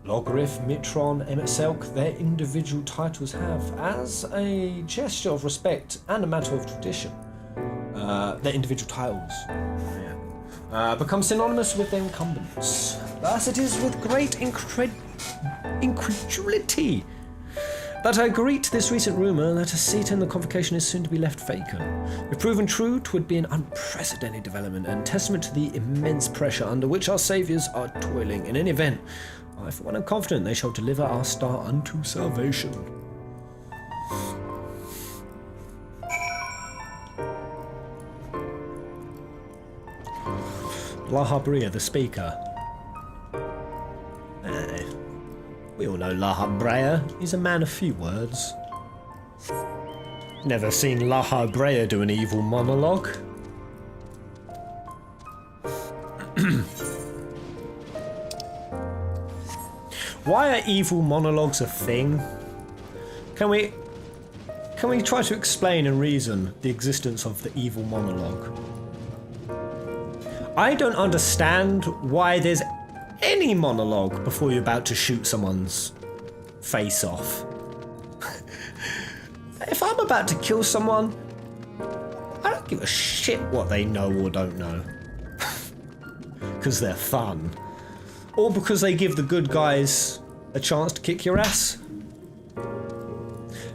Logriff, Mitron, Emet-Selch, their individual titles have, as a gesture of respect and a matter of tradition, their individual titles become synonymous with their incumbents. Thus it is with great incredulity that I greet this recent rumour that a seat in the convocation is soon to be left vacant. If proven true, 'twould be an unprecedented development and testament to the immense pressure under which our saviours are toiling. In any event, I for one am confident they shall deliver our star unto salvation. La Habrea, the speaker. We all know La Habrea. He's a man of few words. Never seen La Habrea do an evil monologue. Why are evil monologues a thing? Can we try to explain and reason the existence of the evil monologue? I don't understand why there's any monologue before you're about to shoot someone's face off. If I'm about to kill someone, I don't give a shit what they know or don't know. Because they're fun. Or because they give the good guys a chance to kick your ass.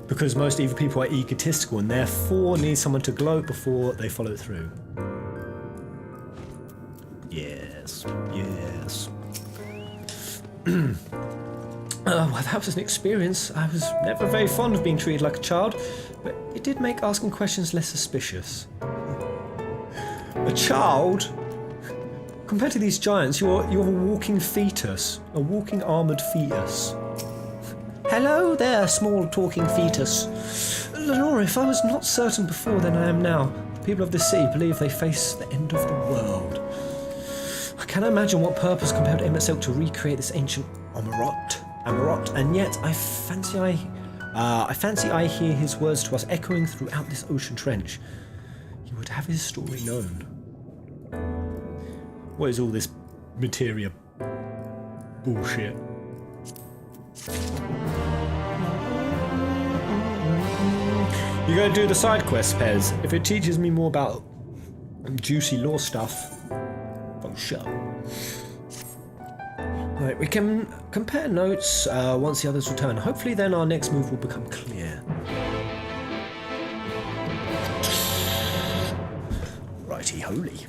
Because most evil people are egotistical and therefore need someone to gloat before they follow through. Yes, yes. Well, that was an experience. I was never very fond of being treated like a child, but it did make asking questions less suspicious. A child? Compared to these giants, you're a walking fetus. A walking armoured fetus. Hello there, small talking fetus. Lenore, if I was not certain before than I am now, the people of this city believe they face the end of the world. I can't imagine what purpose compelled Emet-Selch to recreate this ancient Amaurot, and yet I fancy I hear his words to us echoing throughout this ocean trench. He would have his story known. What is all this materia bullshit? You gotta do the side quest, Pez. If it teaches me more about juicy lore stuff, for sure. Right, we can compare notes once the others return. Hopefully then our next move will become clear. Righty holy.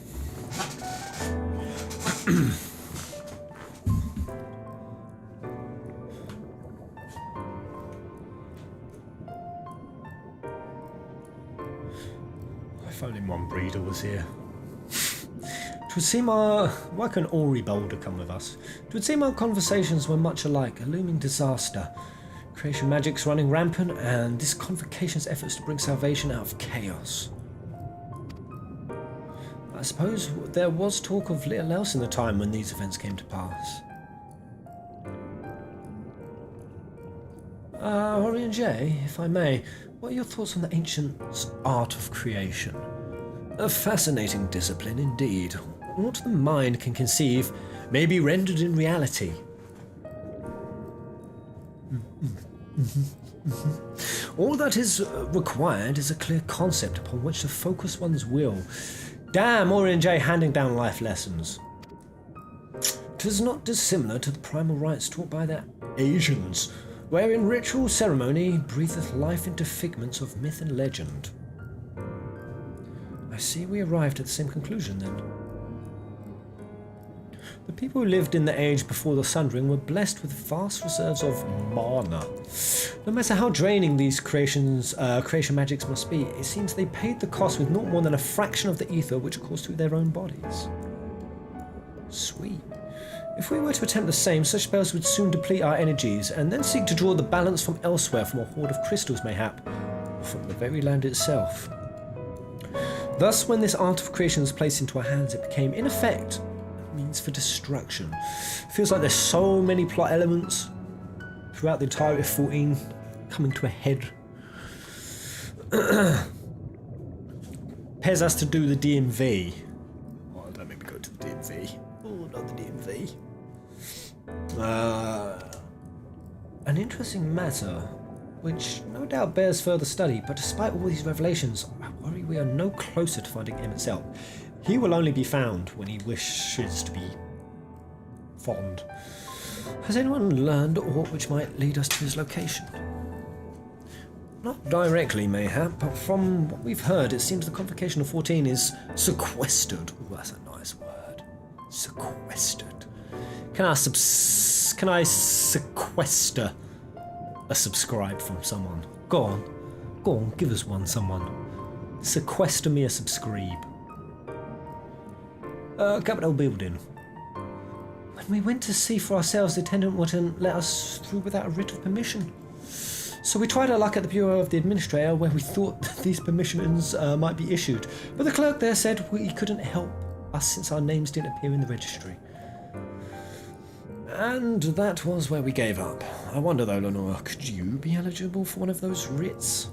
If only one breeder was here. It would seem why can Ori Boulder come with us? It would seem our conversations were much alike, a looming disaster. Creation magic's running rampant, and this convocation's efforts to bring salvation out of chaos. I suppose there was talk of little else in the time when these events came to pass. Orion J, if I may, what are your thoughts on the ancients' art of creation? A fascinating discipline indeed. What the mind can conceive may be rendered in reality. All that is required is a clear concept upon which to focus one's will. Damn, Orion J handing down life lessons. 'Tis not dissimilar to the primal rites taught by the Asians, wherein ritual ceremony breatheth life into figments of myth and legend. I see we arrived at the same conclusion then. The people who lived in the age before the Sundering were blessed with vast reserves of mana. No matter how draining these creation magics must be, it seems they paid the cost with not more than a fraction of the ether which coursed through their own bodies. Sweet. If we were to attempt the same, such spells would soon deplete our energies, and then seek to draw the balance from elsewhere, from a hoard of crystals mayhap, or from the very land itself. Thus, when this art of creation was placed into our hands, it became, in effect, a means for destruction. It feels like there's so many plot elements throughout the entirety of 14 coming to a head. Pez has to do the DMV. Oh, don't make me go to the DMV. Oh, not the DMV. An interesting matter, which no doubt bears further study, but despite all these revelations, I worry we are no closer to finding Emet-Selch. He will only be found when he wishes to be found. Has anyone learned aught which might lead us to his location? Not directly, mayhap, but from what we've heard, it seems the convocation of 14 is sequestered. Oh, that's a nice word. Sequestered. Can I sequester a subscribe from someone? Go on, give us one, someone. Sequester me a subscribe. Capitol building. When we went to see for ourselves, the attendant wouldn't let us through without a writ of permission. So we tried our luck at the Bureau of the Administrator, where we thought these permissions might be issued. But the clerk there said he couldn't help us since our names didn't appear in the registry. And that was where we gave up. I wonder though, Lenora, could you be eligible for one of those writs?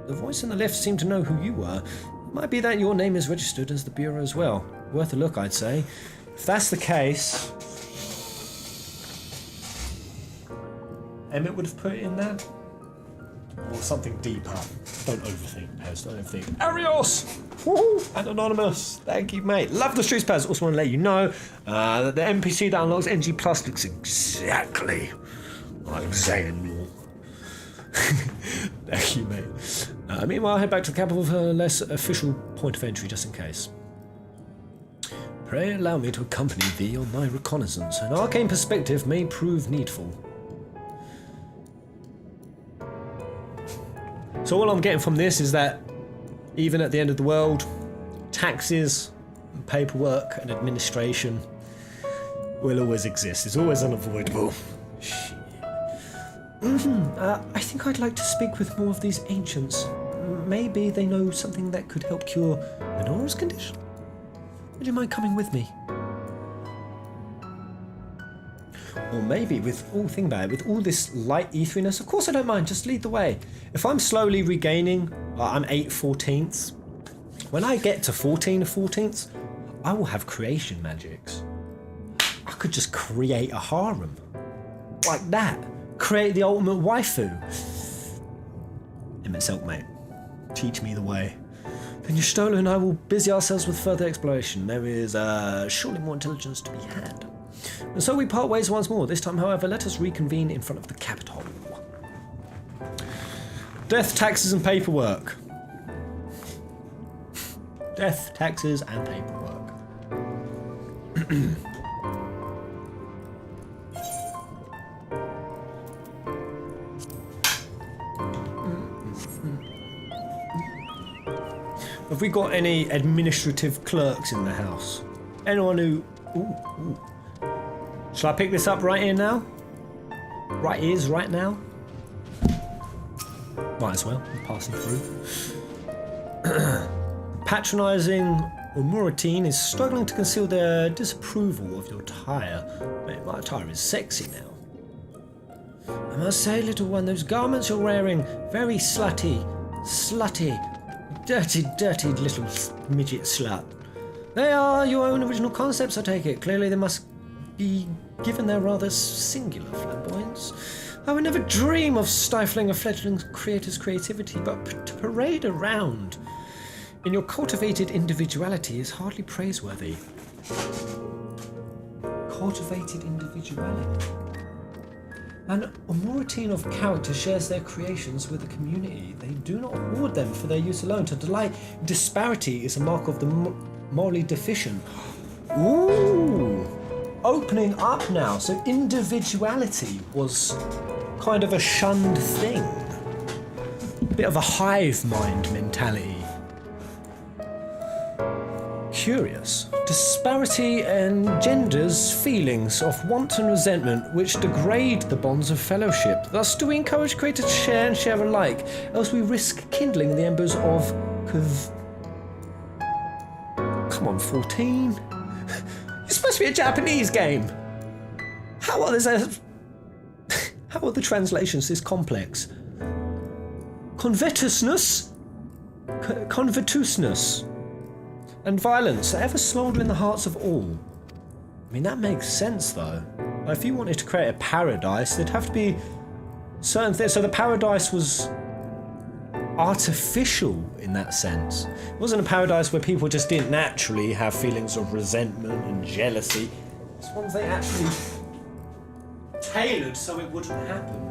The voice in the lift seemed to know who you were. It might be that your name is registered as the Bureau as well. Worth a look, I'd say. If that's the case, Emmett would have put it in there. Or something deeper. Don't overthink, Pez. Don't overthink. Arios! Woohoo! And Anonymous. Thank you, mate. Love the streets, Pez. Also want to let you know that the NPC that unlocks NG Plus looks exactly like Xehanort. Thank you, mate. Meanwhile, I'll head back to the capital for a less official point of entry, just in case. Pray allow me to accompany thee on thy reconnaissance. An arcane perspective may prove needful. So all I'm getting from this is that even at the end of the world, taxes, and paperwork and administration will always exist. It's always unavoidable. Shit. I think I'd like to speak with more of these ancients. Maybe they know something that could help cure Lenora's condition. Would you mind coming with me? Or maybe think about it, with all this light etheriness, of course I don't mind, just lead the way. If I'm slowly regaining, I'm 8/14ths. When I get to 14/14ths, I will have creation magics. I could just create a harem. Like that. Create the ultimate waifu. Emet-Selch, mate. Teach me the way. Then Hydaelyn and I will busy ourselves with further exploration. There is surely more intelligence to be had. And so we part ways once more. This time, however, let us reconvene in front of the Capitol. Death, taxes and paperwork. Death, taxes and paperwork. Have we got any administrative clerks in the house? Anyone who... Ooh. Shall I pick this up right here now? Right ears, right now? Might as well, I'm passing through. Patronising Amaurot is struggling to conceal their disapproval of your attire. Mate, my attire is sexy now. I must say, little one, those garments you're wearing, very slutty, dirty little midget slut. They are your own original concepts, I take it. Clearly they must be given their rather singular flamboyance. I would never dream of stifling a fledgling creator's creativity, but to parade around in your cultivated individuality is hardly praiseworthy. Cultivated individuality. An Amaurot of character shares their creations with the community. They do not hoard them for their use alone. To delight disparity is a mark of the morally deficient. Ooh! Opening up now. So individuality was kind of a shunned thing. A bit of a hive mind mentality. Curious. Disparity engenders feelings of want and resentment which degrade the bonds of fellowship. Thus do we encourage creators to share and share alike, else we risk kindling the embers of Come on, 14. It's supposed to be a Japanese game. How are the translations this complex? Convetusness? Convetusness. And violence, ever smoulder in the hearts of all. I mean, that makes sense, though. If you wanted to create a paradise, there'd have to be certain things. So the paradise was artificial in that sense. It wasn't a paradise where people just didn't naturally have feelings of resentment and jealousy. It's ones they actually tailored so it wouldn't happen.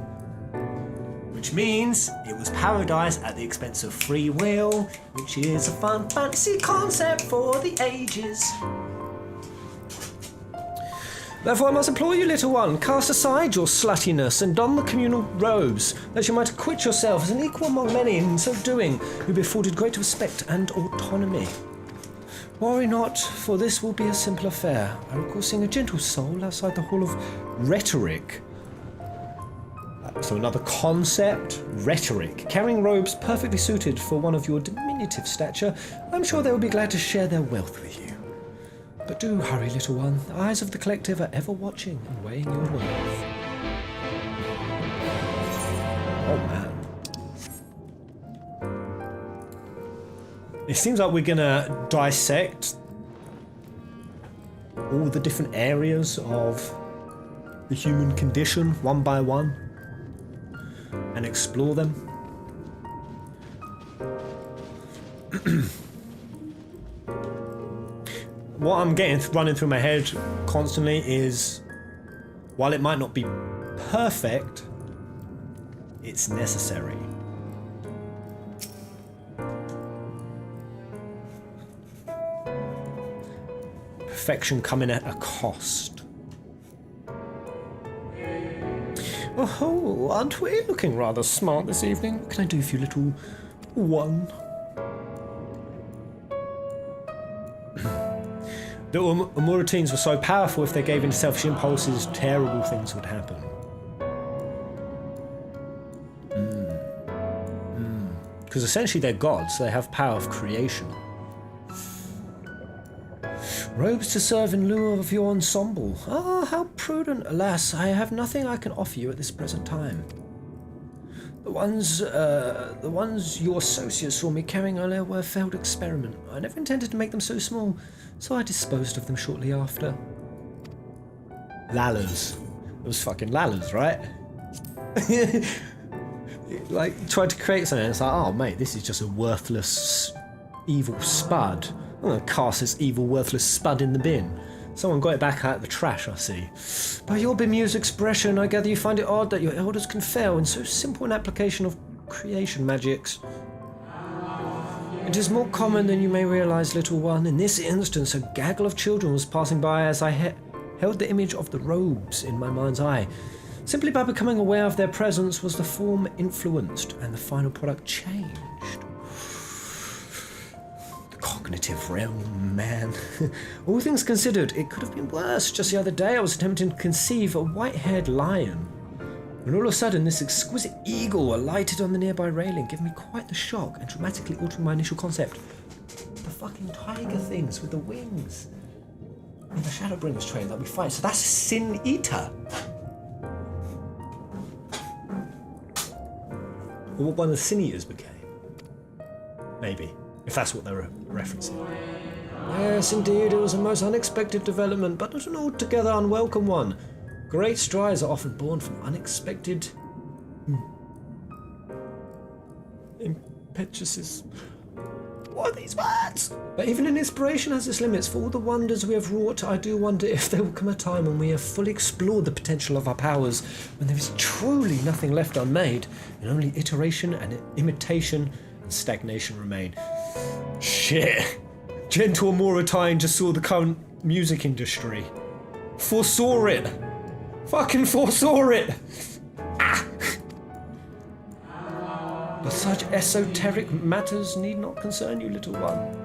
Which means it was paradise at the expense of free will, which is a fun fantasy concept for the ages. Therefore I must implore you, little one, cast aside your sluttiness and don the communal robes, that you might acquit yourself as an equal among many, and in so doing you'll be afforded great respect and autonomy. Worry not, for this will be a simple affair. I recall seeing a gentle soul outside the hall of rhetoric. So another concept, rhetoric. Carrying robes perfectly suited for one of your diminutive stature, I'm sure they will be glad to share their wealth with you. But do hurry, little one. The eyes of the collective are ever watching and weighing your worth. Oh man. It seems like we're gonna dissect all the different areas of the human condition one by one and explore them. What I'm running through my head constantly is, while it might not be perfect, it's necessary. Perfection coming at a cost. Oh, aren't we looking rather smart this evening? What can I do for you, little one? The Amaurotines were so powerful, if they gave in to selfish impulses, terrible things would happen. Because essentially they're gods, they have power of creation. Robes to serve in lieu of your ensemble. Ah, how prudent. Alas, I have nothing I can offer you at this present time. The ones your associates saw me carrying earlier were a failed experiment. I never intended to make them so small, so I disposed of them shortly after. Lallas. It was fucking Lallas, right? Like, tried to create something, and it's like, oh mate, this is just a worthless, evil spud. I'm gonna cast this evil, worthless spud in the bin. Someone got it back out of the trash, I see. By your bemused expression, I gather you find it odd that your elders can fail in so simple an application of creation magics. It is more common than you may realize, little one. In this instance, a gaggle of children was passing by as I held the image of the robes in my mind's eye. Simply by becoming aware of their presence was the form influenced and the final product changed. Cognitive realm, man. All things considered, it could have been worse. Just the other day I was attempting to conceive a white-haired lion, when all of a sudden this exquisite eagle alighted on the nearby railing, giving me quite the shock and dramatically altering my initial concept. The fucking tiger things with the wings in the Shadowbringers train that we fight. So that's Sin Eater. Or what one of the Sin Eaters became. Maybe. If that's what they're referencing. Yes, indeed, it was a most unexpected development, but not an altogether unwelcome one. Great strides are often born from unexpected impetuses. What are these words? But even an inspiration has its limits. For all the wonders we have wrought, I do wonder if there will come a time when we have fully explored the potential of our powers, when there is truly nothing left unmade, and only iteration and imitation and stagnation remain. Shit. Gentle Amaurotine just saw the current music industry. Foresaw it. Fucking foresaw it. Ah. But such esoteric matters need not concern you, little one.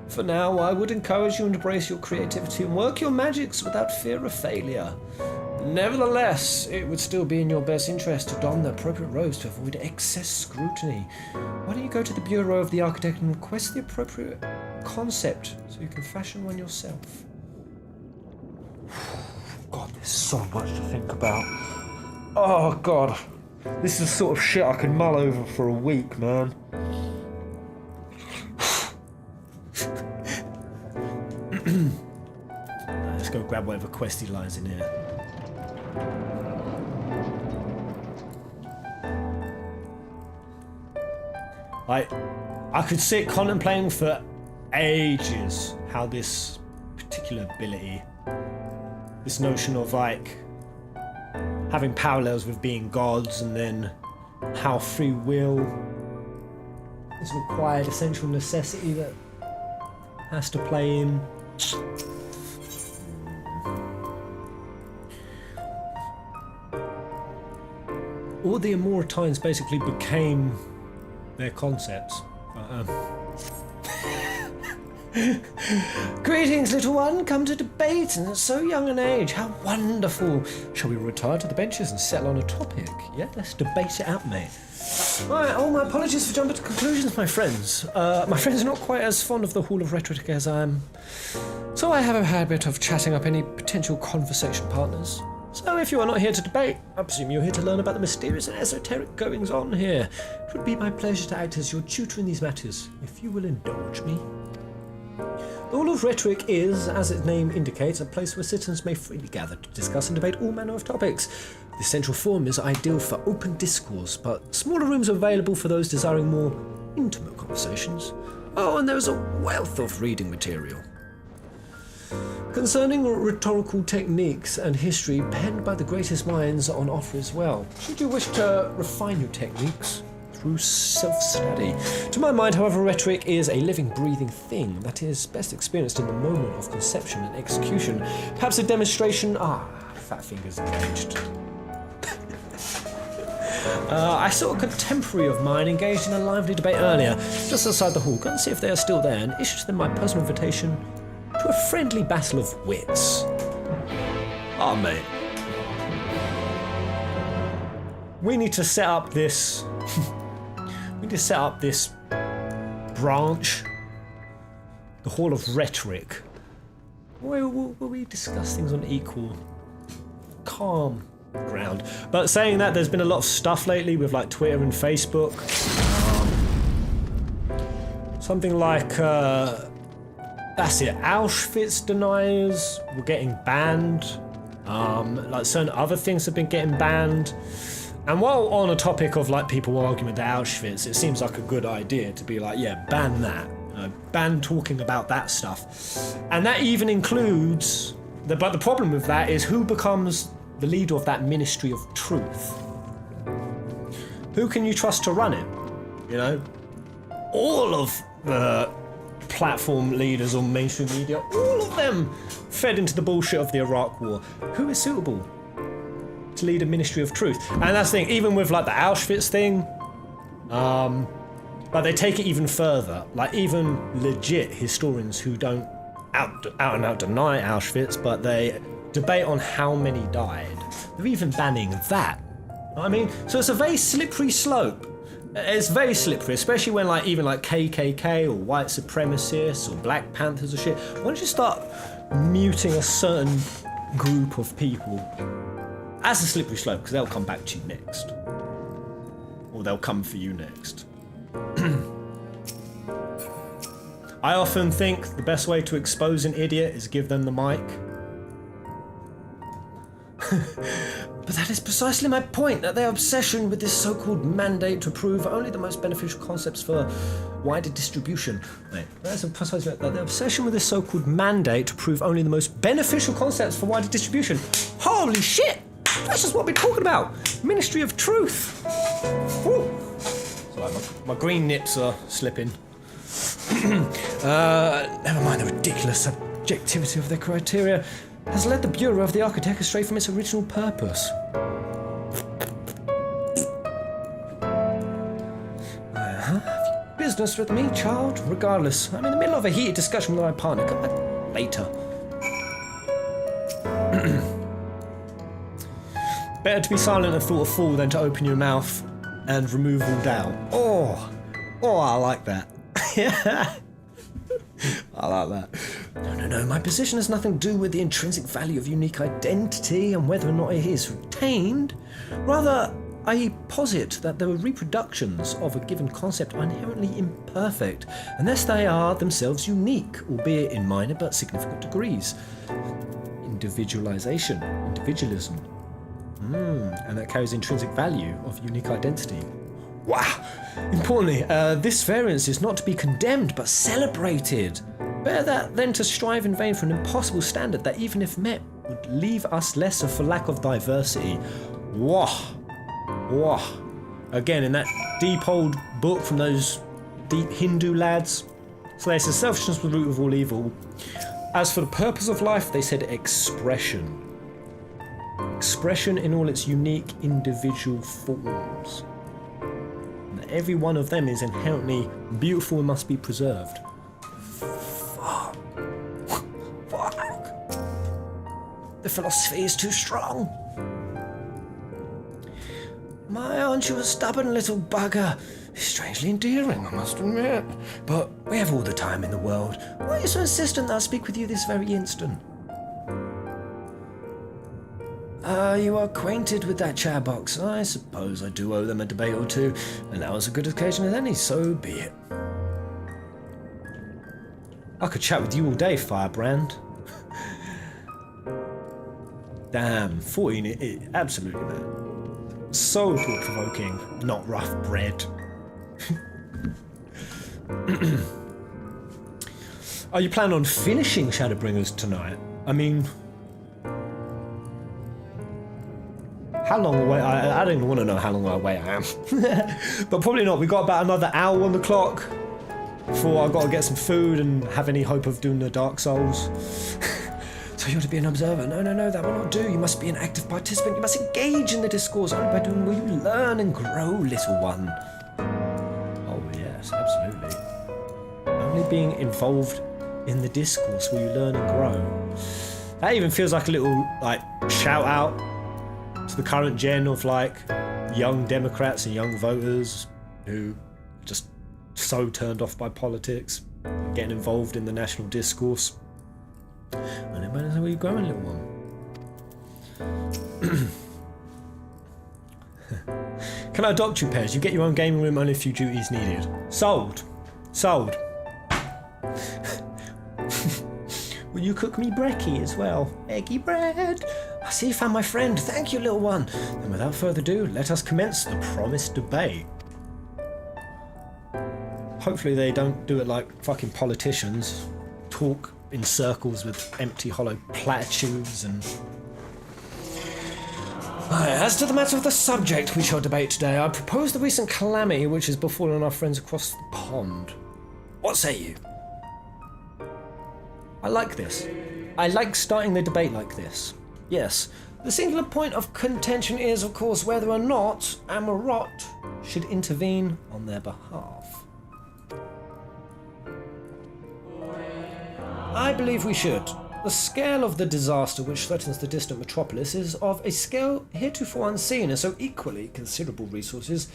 For now, I would encourage you to embrace your creativity and work your magics without fear of failure. Nevertheless, it would still be in your best interest to don the appropriate robes to avoid excess scrutiny. Why don't you go to the Bureau of the Architect and request the appropriate concept so you can fashion one yourself? God, there's so much to think about. Oh, God. This is the sort of shit I can mull over for a week, man. Let's go grab whatever questy lies in here. I could sit contemplating for ages how this particular ability, this notion of like having parallels with being gods, and then how free will is a required essential necessity that has to play in. All the Amaurotines basically became their concepts. Greetings, little one. Come to debate, and at so young an age. How wonderful. Shall we retire to the benches and settle on a topic? Yeah, let's debate it out, mate. Right, all my apologies for jumping to conclusions, my friends. My friends are not quite as fond of the Hall of Rhetoric as I am. So I have a habit of chatting up any potential conversation partners. So if you are not here to debate, I presume you're here to learn about the mysterious and esoteric goings-on here. It would be my pleasure to act as your tutor in these matters, if you will indulge me. The Hall of Rhetoric is, as its name indicates, a place where citizens may freely gather to discuss and debate all manner of topics. This central forum is ideal for open discourse, but smaller rooms are available for those desiring more intimate conversations. Oh, and there is a wealth of reading material concerning rhetorical techniques and history penned by the greatest minds on offer as well, should you wish to refine your techniques through self-study. To my mind, however, rhetoric is a living, breathing thing that is best experienced in the moment of conception and execution. Perhaps a demonstration... fat fingers engaged. I saw a contemporary of mine engaged in a lively debate earlier, just outside the hall. Go and see if they are still there, and issue to them my personal invitation to a friendly battle of wits. Mate. We need to set up this... we need to set up this branch, the Hall of Rhetoric, where we discuss things on equal, calm ground. But saying that, there's been a lot of stuff lately with like Twitter and Facebook. Something like, that's it, Auschwitz deniers were getting banned. Like certain other things have been getting banned. And while on a topic of like people arguing with the Auschwitz, it seems like a good idea to be like, yeah, ban that. Ban talking about that stuff. And that even includes, but the problem with that is who becomes the leader of that ministry of truth? Who can you trust to run it? You know? All of the platform leaders on mainstream media, all of them fed into the bullshit of the Iraq War. Who is suitable to lead a ministry of truth? And that's the thing, even with like the Auschwitz thing, but they take it even further. Like even legit historians who don't out and out deny Auschwitz, but they debate on how many died. They're even banning that. I mean, so it's a very slippery slope. It's very slippery, especially when like even like KKK or white supremacists or Black Panthers or shit. Why don't you start muting a certain group of people? As a slippery slope, because they'll come back to you next. Or they'll come for you next. I often think the best way to expose an idiot is give them the mic. But that is precisely my point, that their obsession with this so-called mandate to prove only the most beneficial concepts for wider distribution. Wait, that's precisely that their obsession with this so-called mandate to prove only the most beneficial concepts for wider distribution. Holy shit! That's just what we're talking about. Ministry of Truth. Woo. Sorry, my green nips are slipping. Never mind the ridiculous subjectivity of their criteria has led the Bureau of the Architect astray from its original purpose. Have you business with me, child? Regardless, I'm in the middle of a heated discussion with my partner. Come back later. Better to be silent and thought a fool than to open your mouth and remove all doubt. Oh, I like that. Yeah. I like that. No, my position has nothing to do with the intrinsic value of unique identity and whether or not it is retained. Rather, I posit that the reproductions of a given concept are inherently imperfect, unless they are themselves unique, albeit in minor but significant degrees. Individualization, individualism. And that carries intrinsic value of unique identity. Wow! Importantly, this variance is not to be condemned, but celebrated. Better that than to strive in vain for an impossible standard that, even if met, would leave us lesser for lack of diversity. Wah! Again, in that deep old book from those deep Hindu lads. So they said selfishness was the root of all evil. As for the purpose of life, they said expression. Expression in all its unique individual forms. And every one of them is inherently beautiful and must be preserved. The philosophy is too strong. My, aren't you a stubborn little bugger? He's strangely endearing, I must admit. But we have all the time in the world. Why are you so insistent that I speak with you this very instant? You are acquainted with that chatbox. I suppose I do owe them a debate or two, and that was a good occasion as any, so be it. I could chat with you all day, Firebrand. Damn, 14, absolutely, man. So thought-provoking, not rough bread. Are you planning on finishing Shadowbringers tonight? I mean, how long away? I don't even want to know how long away I am. But probably not. We've got about another hour on the clock before I've got to get some food and have any hope of doing the Dark Souls. So you're to be an observer. No, that will not do. You must be an active participant. You must engage in the discourse. Only by doing will you learn and grow, little one. Oh, yes, absolutely. Only being involved in the discourse will you learn and grow. That even feels like a little, like, shout out to the current gen of, like, young Democrats and young voters who are just so turned off by politics, getting involved in the national discourse. And then where are you going, little one? Can I adopt you, Pez? You get your own gaming room, only a few duties needed. Sold. Sold. Will you cook me brekkie as well? Eggy bread. I see you found my friend. Thank you, little one. And without further ado, let us commence the promised debate. Hopefully they don't do it like fucking politicians. Talk in circles with empty, hollow platitudes and... As to the matter of the subject we shall debate today, I propose the recent calamity which has befallen our friends across the pond. What say you? I like this. I like starting the debate like this. Yes, the singular point of contention is, of course, whether or not Amaurot should intervene on their behalf. I believe we should. The scale of the disaster which threatens the distant metropolis is of a scale heretofore unseen, and so equally considerable resources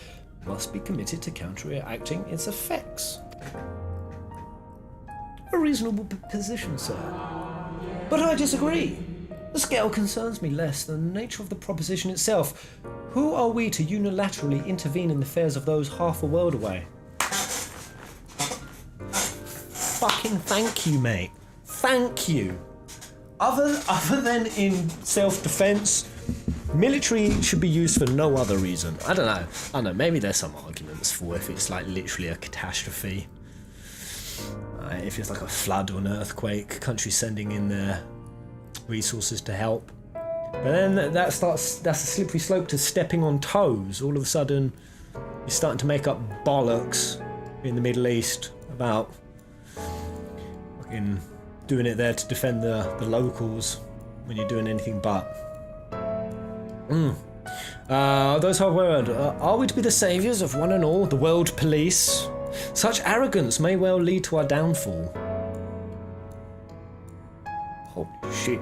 must be committed to counteracting its effects. A reasonable position, sir. But I disagree. The scale concerns me less than the nature of the proposition itself. Who are we to unilaterally intervene in the affairs of those half a world away? Fucking thank you, mate. Thank you. Other than in self-defense, military should be used for no other reason. I don't know. Maybe there's some arguments for if it's like literally a catastrophe. If it's like a flood or an earthquake, countries sending in their resources to help. But then that's a slippery slope to stepping on toes. All of a sudden, you're starting to make up bollocks in the Middle East about fucking doing it there to defend the locals when you're doing anything but. Those hard word. Are we to be the saviours of one and all, the world police? Such arrogance may well lead to our downfall. Holy shit.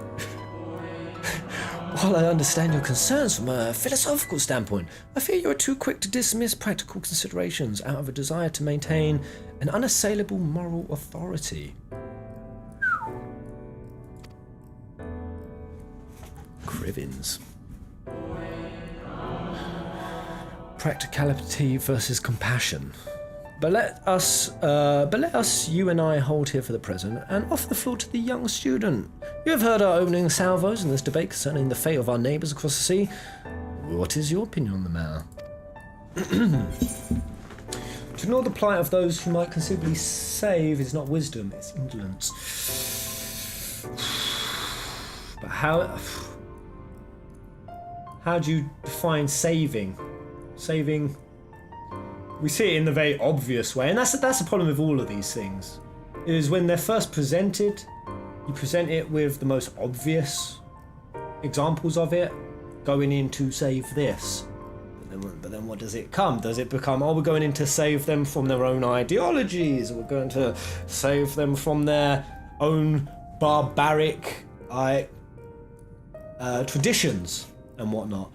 While I understand your concerns from a philosophical standpoint, I fear you are too quick to dismiss practical considerations out of a desire to maintain an unassailable moral authority. Crivins. Practicality versus compassion. But let us, you and I, hold here for the present and offer the floor to the young student. You have heard our opening salvos in this debate concerning the fate of our neighbours across the sea. What is your opinion on the matter? To ignore the plight of those who might conceivably save is not wisdom, it's indolence. But how do you define saving? Saving... We see it in the very obvious way, and that's the problem with all of these things, is when they're first presented, you present it with the most obvious examples of it, going in to save this. But then what does it come? Does it become, oh, we're going in to save them from their own ideologies, or we're going to save them from their own barbaric traditions and whatnot.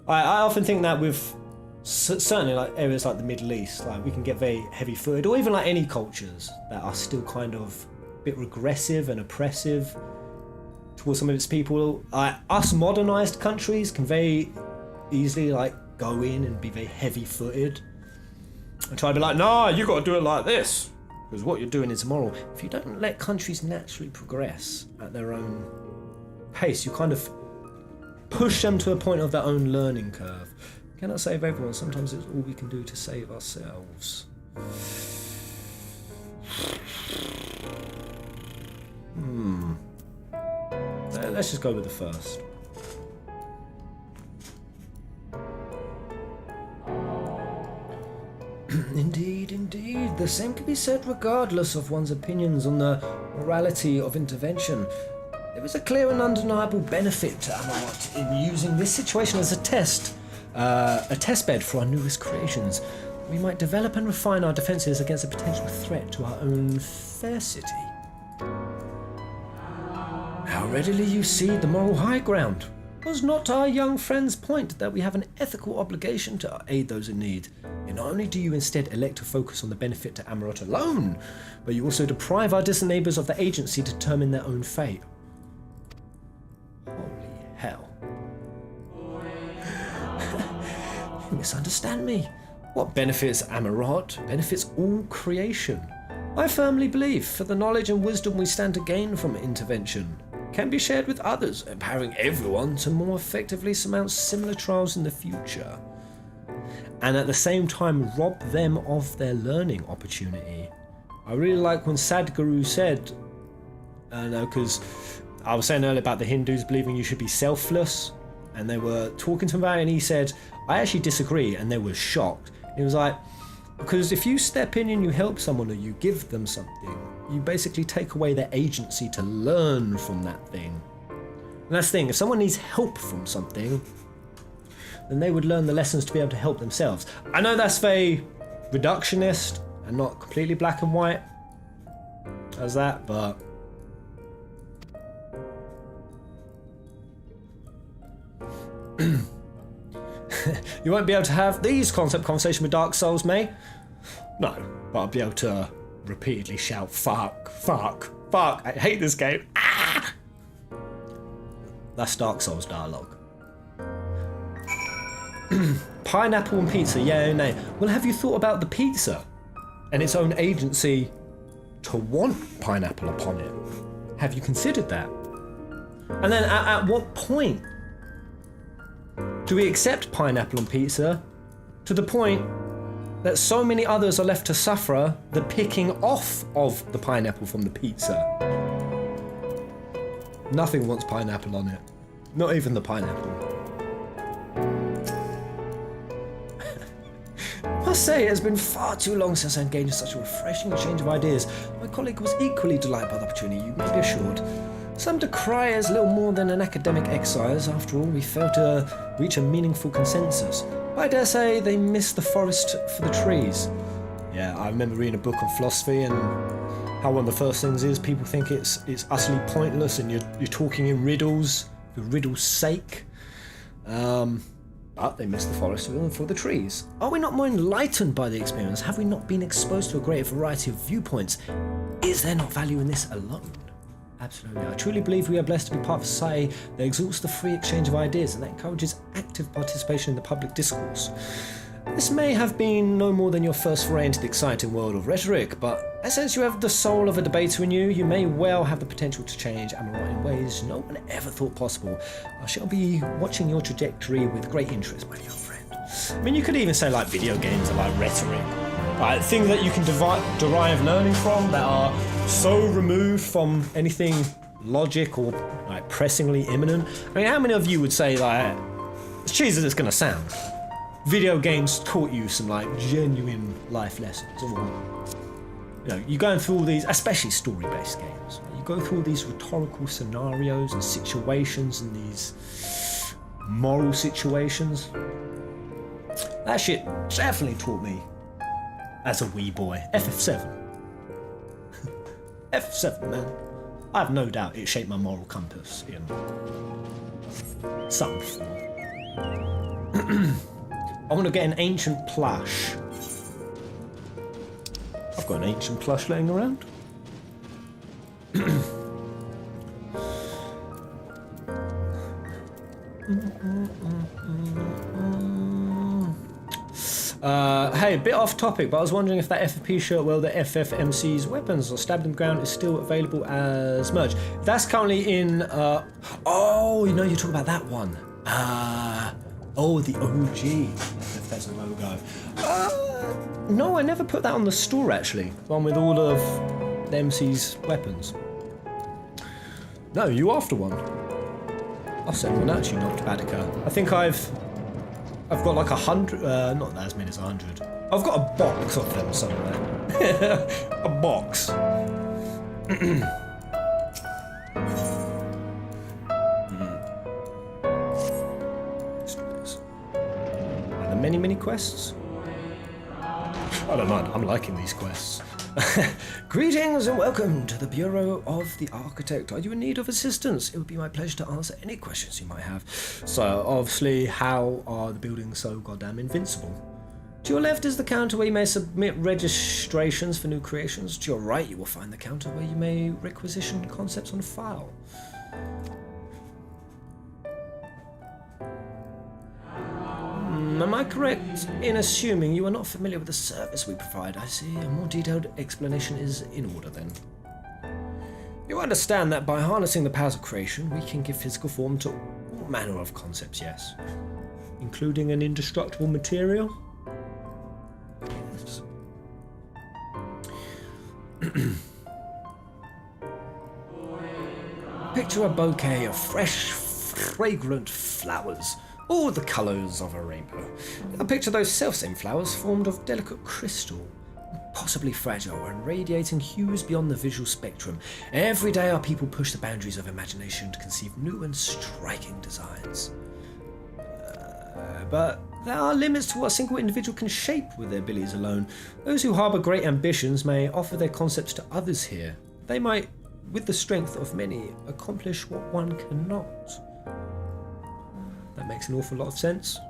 I often think that with certainly like areas like the Middle East, like we can get very heavy-footed, or even like any cultures that are still kind of a bit regressive and oppressive towards some of its people. Us modernized countries can very easily like go in and be very heavy-footed and try to be like, nah, you got to do it like this because what you're doing is immoral. If you don't let countries naturally progress at their own pace, you kind of push them to a point of their own learning curve. Cannot save everyone. Sometimes it's all we can do to save ourselves. Let's just go with the first. Indeed, indeed. The same can be said regardless of one's opinions on the morality of intervention. There is a clear and undeniable benefit to Amaurot in using this situation as a test bed for our newest creations. We might develop and refine our defences against a potential threat to our own fair city. How readily you cede the moral high ground. Was not our young friend's point that we have an ethical obligation to aid those in need? And not only do you instead elect to focus on the benefit to Amaurot alone, but you also deprive our distant neighbours of the agency to determine their own fate. Holy hell. You misunderstand me. What benefits Amaurot benefits all creation. I firmly believe, for the knowledge and wisdom we stand to gain from intervention can be shared with others, empowering everyone to more effectively surmount similar trials in the future, and at the same time rob them of their learning opportunity. I really like when Sadhguru said, because I was saying earlier about the Hindus believing you should be selfless, and they were talking to him about it, and he said, I actually disagree, and they were shocked. He was like, because if you step in and you help someone or you give them something, you basically take away their agency to learn from that thing. And that's the thing, if someone needs help from something, then they would learn the lessons to be able to help themselves. I know that's very reductionist and not completely black and white as that, but you won't be able to have these concept conversations with Dark Souls, mate. No, but I'll be able to repeatedly shout, fuck, fuck, fuck, I hate this game. Ah! That's Dark Souls dialogue. Pineapple and pizza, yeah or nay? Well, have you thought about the pizza and its own agency to want pineapple upon it? Have you considered that? And then at what point do we accept pineapple on pizza to the point that so many others are left to suffer the picking off of the pineapple from the pizza? Nothing wants pineapple on it. Not even the pineapple. I must say, it has been far too long since I engaged in such a refreshing exchange of ideas. My colleague was equally delighted by the opportunity, you may be assured. Some decry as little more than an academic exercise. After all, we failed to reach a meaningful consensus. I dare say they missed the forest for the trees. Yeah, I remember reading a book on philosophy and how one of the first things is people think it's utterly pointless and you're talking in riddles for riddles' sake. But they missed the forest for the trees. Are we not more enlightened by the experience? Have we not been exposed to a greater variety of viewpoints? Is there not value in this alone? Absolutely. I truly believe we are blessed to be part of a society that exalts the free exchange of ideas and that encourages active participation in the public discourse. This may have been no more than your first foray into the exciting world of rhetoric, but since you have the soul of a debater in you, you may well have the potential to change Amaurot in ways no one ever thought possible. I shall be watching your trajectory with great interest, my young friend. I mean, you could even say like video games are like rhetoric. Like things that you can derive learning from that are so removed from anything logic or like pressingly imminent. I mean, how many of you would say like, as cheesy as it's gonna sound, video games taught you some like genuine life lessons? Or, you know, you're going through all these, especially story-based games, you go through all these rhetorical scenarios and situations and these moral situations. That shit definitely taught me as a wee boy. FF7. FF7, man. I have no doubt it shaped my moral compass in Something. I want to get an ancient plush. I've got an ancient plush laying around. Hey, a bit off topic, but I was wondering if that FFP shirt where the FFMC's weapons or stab them ground is still available as merch. That's currently in, oh, you know, you talk about that one. Oh, the OG, if that's a logo. No, I never put that on the store, actually. The one with all of the MC's weapons. No, you after one. I'll send one out to you, Noctibadica. I think I've got like 100, not as many as 100. I've got a box of them somewhere. A box. Are there many quests? I don't mind, I'm liking these quests. Greetings and welcome to the Bureau of the Architect. Are you in need of assistance? It would be my pleasure to answer any questions you might have. So, obviously, how are the buildings so goddamn invincible? To your left is the counter where you may submit registrations for new creations. To your right, you will find the counter where you may requisition concepts on file. Am I correct in assuming you are not familiar with the service we provide? I see. A more detailed explanation is in order then. You understand that by harnessing the powers of creation, we can give physical form to all manner of concepts, yes? Including an indestructible material? Yes. Picture a bouquet of fresh, fragrant flowers. All the colours of a rainbow. Now picture those self-same flowers formed of delicate crystal, possibly fragile and radiating hues beyond the visual spectrum. Every day our people push the boundaries of imagination to conceive new and striking designs. But there are limits to what a single individual can shape with their abilities alone. Those who harbour great ambitions may offer their concepts to others here. They might, with the strength of many, accomplish what one cannot. That makes an awful lot of sense.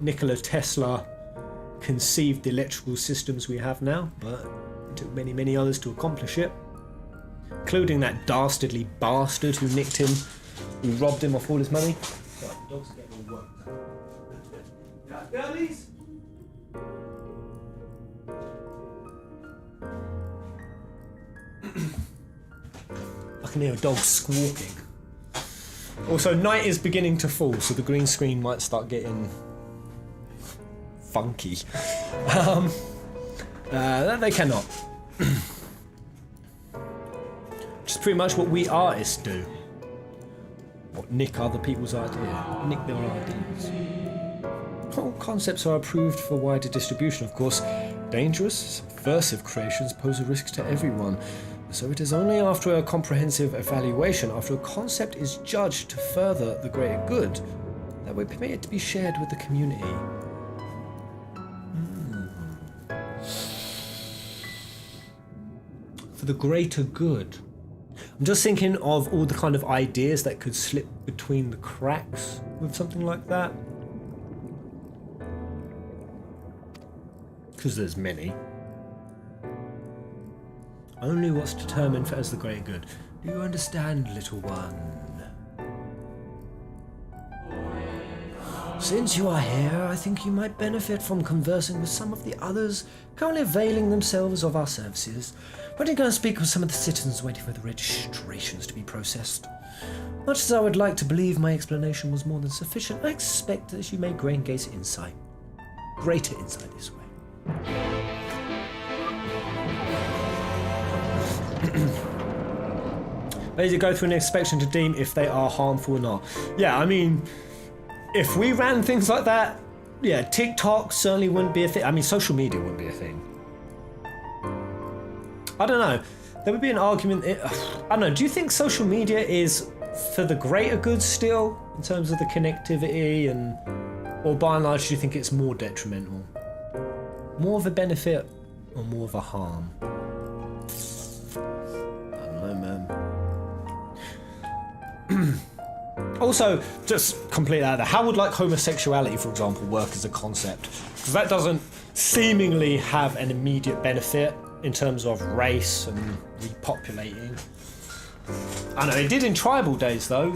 Nikola Tesla conceived the electrical systems we have now, but it took many others to accomplish it. Including that dastardly bastard who nicked him, who robbed him of all his money. Sorry, the dogs are getting all worked up. Yeah, girlies! I can hear a dog squawking. Also, night is beginning to fall, so the green screen might start getting funky. They cannot. Which is pretty much what we artists do. What, nick other people's idea. Nick their ideas. All concepts are approved for wider distribution, of course. Dangerous, subversive creations pose a risk to everyone. So it is only after a comprehensive evaluation, after a concept is judged to further the greater good, that we permit it to be shared with the community. For the greater good. I'm just thinking of all the kind of ideas that could slip between the cracks with something like that. Because there's many. Only what's determined as the greater good. Do you understand, little one? Since you are here, I think you might benefit from conversing with some of the others currently availing themselves of our services. Why don't you go and speak with some of the citizens waiting for the registrations to be processed? Much as I would like to believe my explanation was more than sufficient, I expect that you may gain greater insight this way. They go through an inspection to deem if they are harmful or not. Yeah, I mean, if we ran things like that, yeah, TikTok certainly wouldn't be a thing. I mean, social media wouldn't be a thing. I don't know. There would be an argument. I don't know. Do you think social media is for the greater good still, in terms of the connectivity, or by and large, do you think it's more detrimental? More of a benefit or more of a harm? Also, just complete that. How would like homosexuality, for example, work as a concept? Because that doesn't seemingly have an immediate benefit in terms of race and repopulating. I know it did in tribal days, though.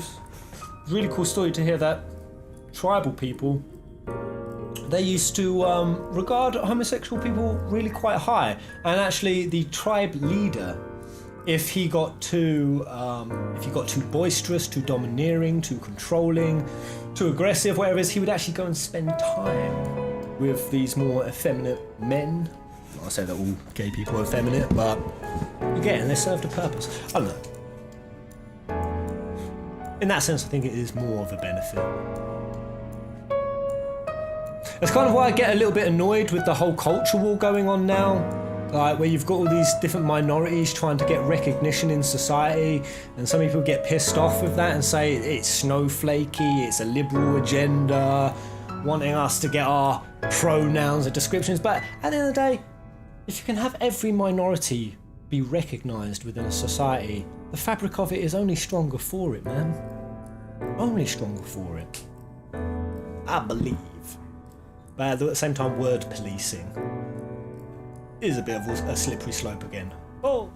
Really cool story to hear that tribal people, they used to regard homosexual people really quite high, and actually the tribe leader, if he got too boisterous, too domineering, too controlling, too aggressive, whatever it is, he would actually go and spend time with these more effeminate men. Not to say that all gay people are effeminate, but again, they served a purpose. I don't know. In that sense, I think it is more of a benefit. That's kind of why I get a little bit annoyed with the whole culture war going on now. Like, where you've got all these different minorities trying to get recognition in society, and some people get pissed off with that and say it's snowflakey, it's a liberal agenda, wanting us to get our pronouns and descriptions. But at the end of the day, if you can have every minority be recognised within a society, the fabric of it is only stronger for it, man. Only stronger for it. I believe. But at the same time, word policing is a bit of a slippery slope again. Oh.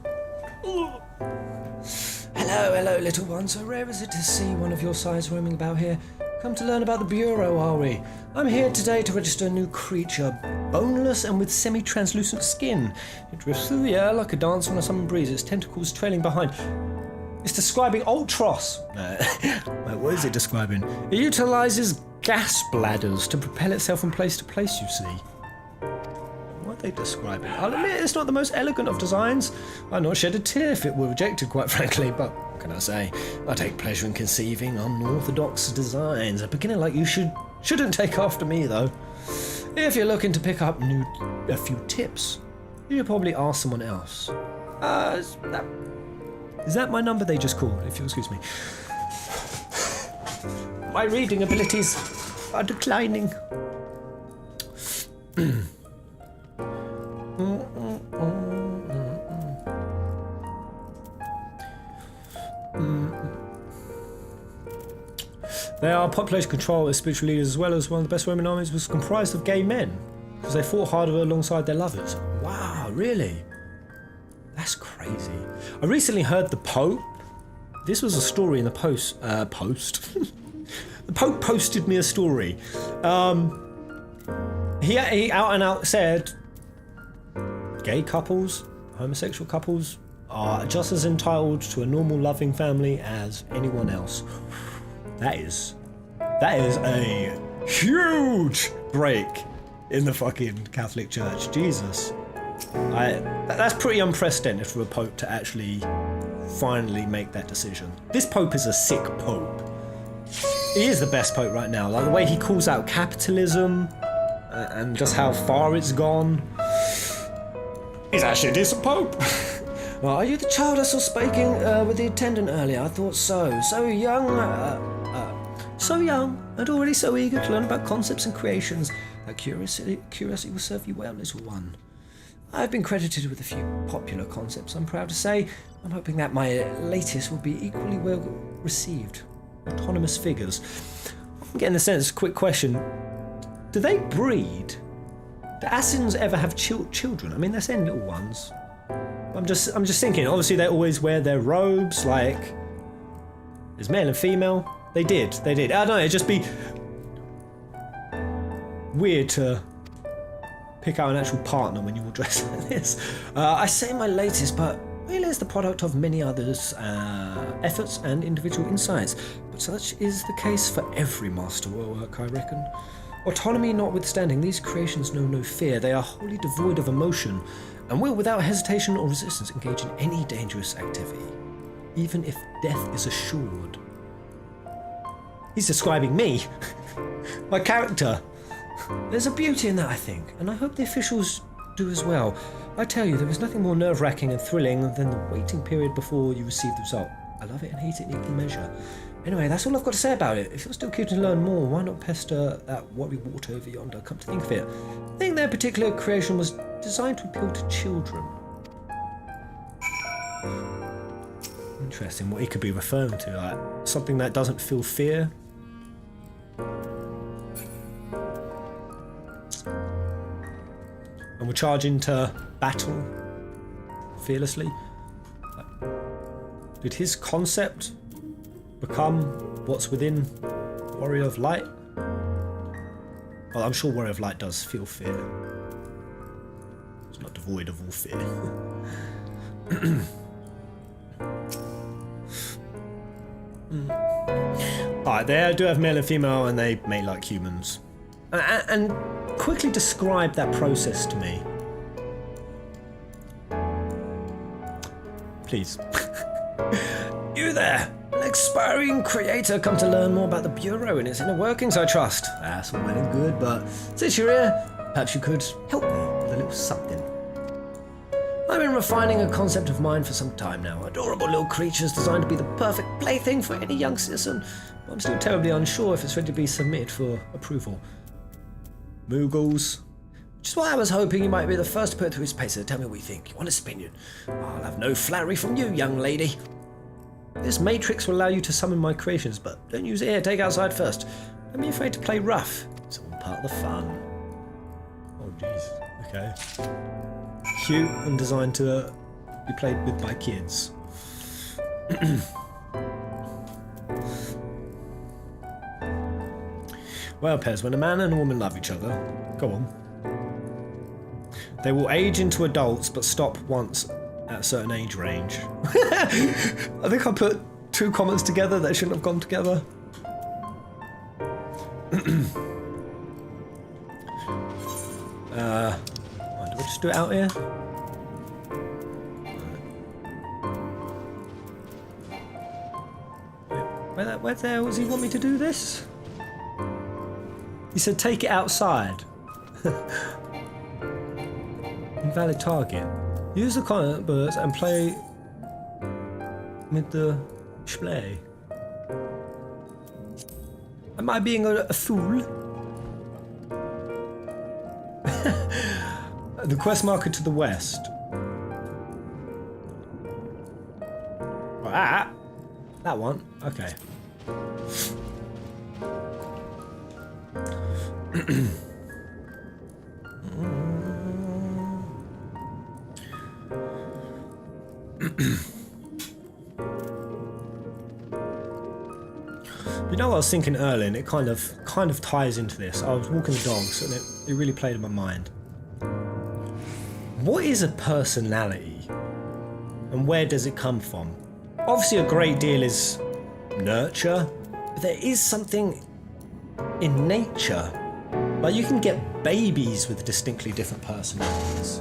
Hello, little one. So rare is it to see one of your size roaming about here? Come to learn about the Bureau, are we? I'm here today to register a new creature, boneless and with semi-translucent skin. It drifts through the air like a dance on a summer breeze, its tentacles trailing behind. It's describing Ultros. Wait, what is it describing? It utilises gas bladders to propel itself from place to place, you see. What are they describing? I'll admit it's not the most elegant of designs. I'd not shed a tear if it were rejected, quite frankly, but what can I say? I take pleasure in conceiving unorthodox designs. A beginner like you shouldn't take after me, though. If you're looking to pick up a few tips, you should probably ask someone else. Is that my number they just called, if you'll excuse me? My reading abilities are declining. They are population control as spiritual leaders, as well as one of the best Roman armies was comprised of gay men, because they fought harder alongside their lovers. Wow, really? That's crazy. I recently heard the Pope. This was a story in the post. The Pope posted me a story. He out and out said gay couples, homosexual couples are just as entitled to a normal loving family as anyone else. That is a huge break in the fucking Catholic Church. Jesus. That's pretty unprecedented for a Pope to actually finally make that decision. This Pope is a sick Pope. He is the best Pope right now. Like the way he calls out capitalism and just how far it's gone. He's actually a decent Pope. Well, are you the child I saw speaking with the attendant earlier? I thought so. So young and already so eager to learn about concepts and creations. That curiosity will serve you well, little one. I've been credited with a few popular concepts, I'm proud to say. I'm hoping that my latest will be equally well received. Autonomous figures. I'm getting the sense, quick question. Do they breed? Do Assassins ever have children? I mean, they're saying little ones. I'm just thinking, obviously they always wear their robes, like, there's male and female. They did. I don't know, it'd just be weird to pick out an actual partner when you all dress like this. I say my latest, but really it's the product of many others' efforts and individual insights. But such is the case for every masterwork, I reckon. Autonomy notwithstanding, these creations know no fear. They are wholly devoid of emotion, and will without hesitation or resistance engage in any dangerous activity, even if death is assured. He's describing me, my character. There's a beauty in that, I think, and I hope the officials do as well. I tell you, there is nothing more nerve-wracking and thrilling than the waiting period before you receive the result. I love it and hate it in equal measure. Anyway, that's all I've got to say about it. If you're still keen to learn more, why not pester that worry water over yonder? Come to think of it, I think their particular creation was designed to appeal to children. Interesting what he could be referring to, like something that doesn't feel fear. And we'll charge into battle fearlessly. Did his concept become what's within Warrior of Light? Well, I'm sure Warrior of Light does feel fear. It's not devoid of all fear. Alright, they do have male and female, and they mate like humans. And quickly describe that process to me. Please. You there! An aspiring creator come to learn more about the Bureau and its inner workings, I trust. That's all well and good, but since you're here, perhaps you could help me with a little something. I've been refining a concept of mine for some time now. Adorable little creatures designed to be the perfect plaything for any young citizen. I'm still terribly unsure if it's ready to be submitted for approval. Moogles. Which is why I was hoping you might be the first to put it through his pacer. Tell me what you think. You want a opinion? I'll have no flattery from you, young lady. This matrix will allow you to summon my creations, but don't use it here. Take it outside first. Don't be afraid to play rough. It's all part of the fun. Oh, jeez. Okay. Cute and designed to be played with by kids. Well, Pez, when a man and a woman love each other, go on. They will age into adults, but stop once at a certain age range. I think I put two comments together that shouldn't have gone together. Do I just do it out here? Where the hell does he want me to do this? He said take it outside. Invalid target. Use the comment birds and play with the display. Am I being a fool? The quest marker to the west. Ah, that one. Okay. You know what I was thinking earlier, and it kind of ties into this. I was walking the dogs and it really played in my mind. What is a personality? And where does it come from? Obviously a great deal is nurture, but there is something in nature. Like you can get babies with distinctly different personalities.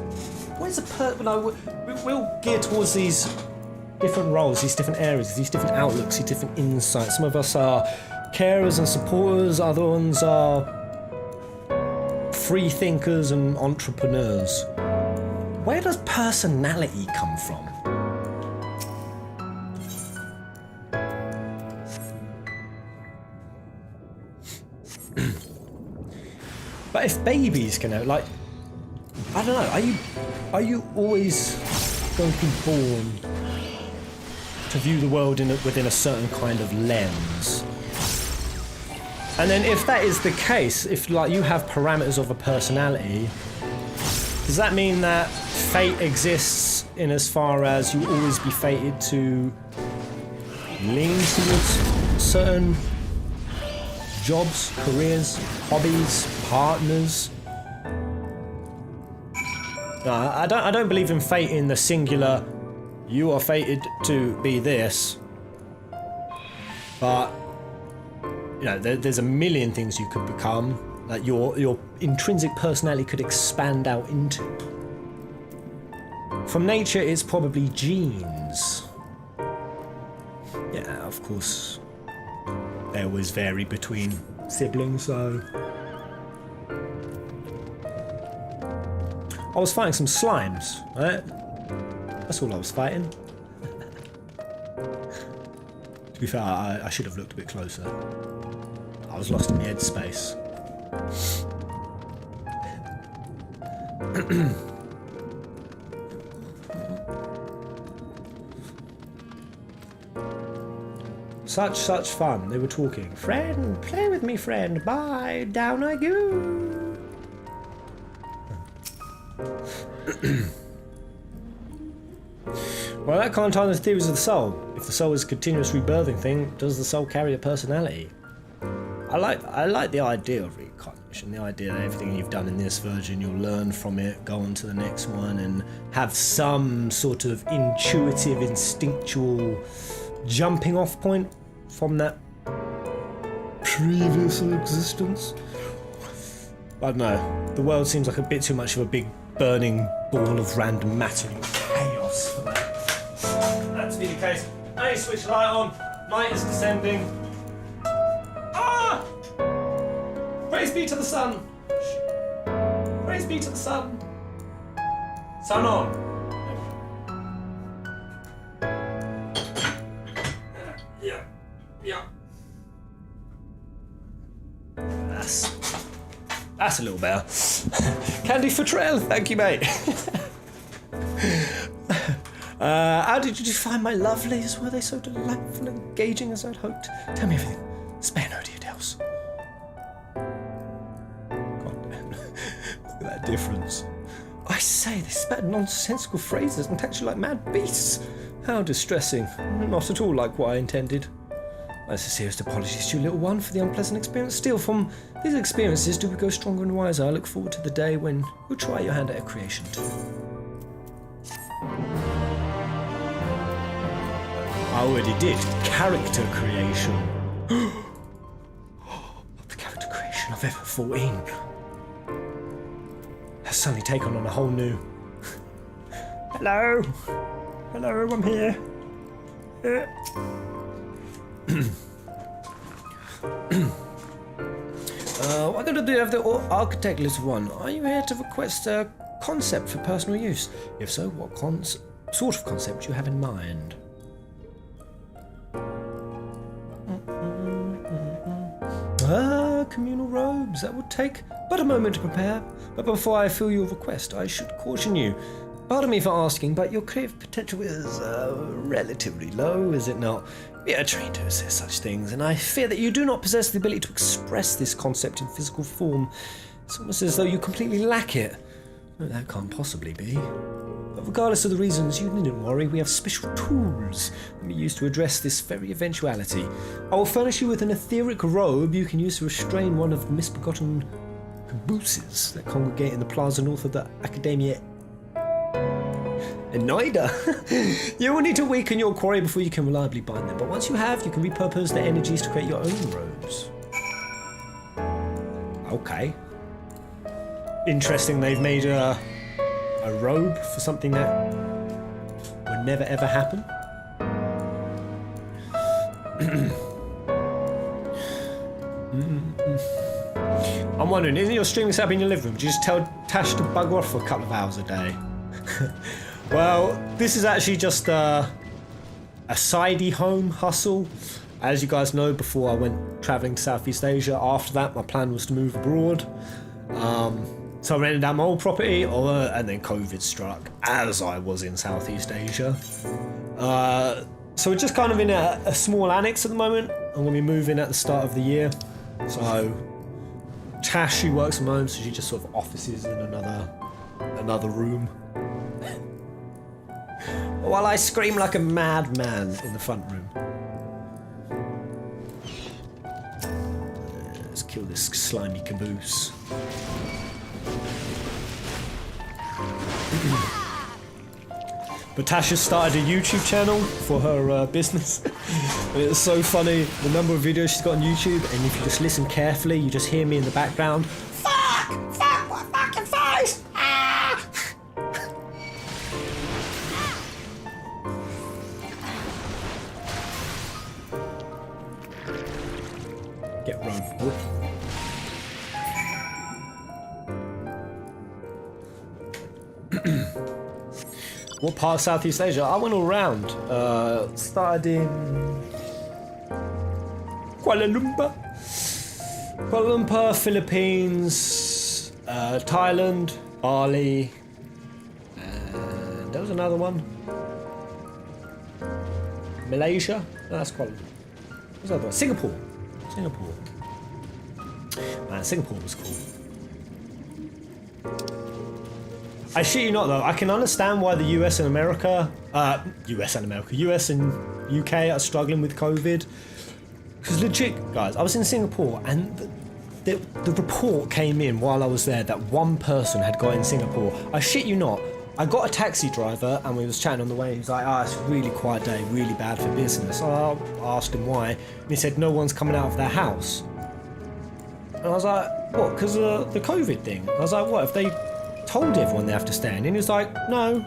What is we'll gear towards these different roles, these different areas, these different outlooks, these different insights. Some of us are carers and supporters, other ones are free thinkers and entrepreneurs. Where does personality come from? But if babies can, like, I don't know, are you always going to be born to view the world within a certain kind of lens? And then if that is the case, if like you have parameters of a personality, does that mean that fate exists in as far as you always be fated to lean towards certain jobs, careers, hobbies, partners? No, I don't believe in fate in the singular. You are fated to be this, but you know there's a million things you could become that your intrinsic personality could expand out into. From nature, it's probably genes. Yeah, of course. They always vary between siblings, so. I was fighting some slimes, right? That's all I was fighting. To be fair, I should have looked a bit closer. I was lost in the headspace. Such fun. They were talking. Friend, play with me, friend. Bye. Down I go. Well, that can't tie the theories of the soul. If the soul is a continuous rebirthing thing, does the soul carry a personality? I like the idea of reincarnation, the idea that everything you've done in this version, you'll learn from it, go on to the next one, and have some sort of intuitive, instinctual jumping off point from that previous existence. I don't know. The world seems like a bit too much of a big burning ball of random matter and chaos for that. That to be the case. Hey, switch the light on. Night is descending. Ah! Praise be to the sun. Praise be to the sun. Sun on. Yeah. That's a little better. Candy for trail, thank you, mate. How did you find my lovelies? Were they so delightful and engaging as I'd hoped? Tell me everything. Spare no details. God damn. Look at that difference. I say, they spat nonsensical phrases and attacked you like mad beasts. How distressing. Not at all like what I intended. My sincerest apologies to you, little one, for the unpleasant experience. Still, from these experiences do we go stronger and wiser. I look forward to the day when you'll try your hand at a creation too. I already did. Character creation. The character creation of FF14 has suddenly taken on a whole new... Hello, I'm here. What good do you have the architect, little one? Are you here to request a concept for personal use? If so, what sort of concept do you have in mind? Communal robes. That would take but a moment to prepare. But before I fill your request, I should caution you. Pardon me for asking, but your creative potential is relatively low, is it not? We are trained to assess such things, and I fear that you do not possess the ability to express this concept in physical form. It's almost as though you completely lack it. No, that can't possibly be. But regardless of the reasons, you needn't worry. We have special tools that we use to address this very eventuality. I will furnish you with an etheric robe you can use to restrain one of the misbegotten cabooses that congregate in the plaza north of the Academia. And neither. You will need to weaken your quarry before you can reliably bind them. But once you have, you can repurpose the energies to create your own robes. Okay. Interesting, they've made a robe for something that would never ever happen. I'm wondering, isn't your streaming setup in your living room? Do you just tell Tash to bugger off for a couple of hours a day? Well, this is actually just a sidey home hustle. As you guys know, before I went travelling to Southeast Asia, after that my plan was to move abroad. So I rented out my old property, and then COVID struck as I was in Southeast Asia. So we're just kind of in a small annex at the moment. I'm going to be moving at the start of the year. So Tash, she works from home, so she just sort of offices in another room. While I scream like a madman in the front room. Let's kill this slimy caboose. But Tasha started a YouTube channel for her business. And it's so funny, the number of videos she's got on YouTube, and if you just listen carefully, you just hear me in the background. Fuck, what fucking face! Ah! Get roped, boy. What part of Southeast Asia? I went all around. Started in Kuala Lumpur, Philippines, Thailand, Bali, and there was another one. Malaysia? No, that's Kuala Lumpur. What's that? Singapore. Singapore. Man, Singapore was cool. I shit you not though, I can understand why the US and UK are struggling with COVID. Because legit, guys, I was in Singapore and the report came in while I was there that one person had got in Singapore. I shit you not, I got a taxi driver and we was chatting on the way. He was like, it's a really quiet day, really bad for business. I asked him why, and he said no one's coming out of their house. And I was like, what, because of the COVID thing? I was like, what, if they told everyone they have to stay in? And he was like, no,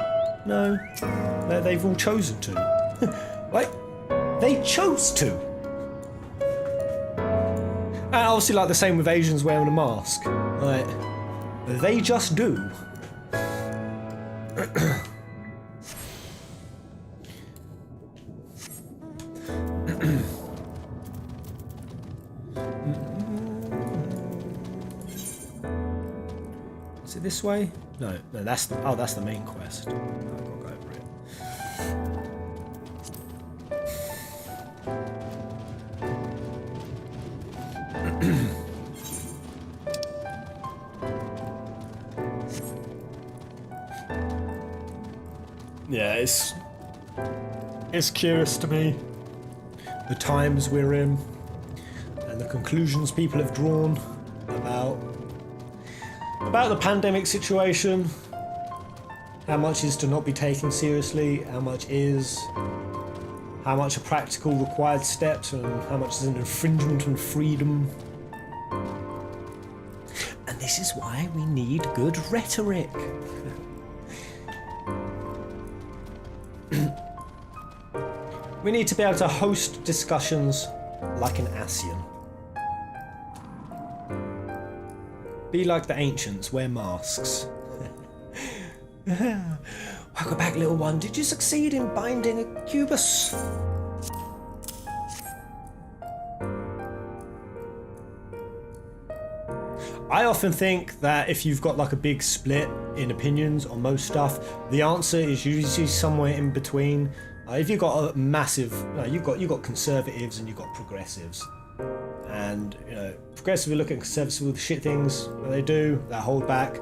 they've all chosen to. Like, they chose to. And obviously like the same with Asians wearing a mask. Like, they just do. Is it this way? No, that's the main quest. I've got to go over it. Yeah, it's curious to me, the times we're in and the conclusions people have drawn about the pandemic situation, how much is to not be taken seriously, how much are practical required steps, and how much is an infringement on freedom. And this is why we need good rhetoric. We need to be able to host discussions like an Asian. Be like the ancients, wear masks. Welcome back, little one. Did you succeed in binding a cubus? I often think that if you've got like a big split in opinions on most stuff, the answer is usually somewhere in between. If you've got a massive, you've got conservatives and you've got progressives, and progressives look at conservatives with the shit things that they do, that hold back.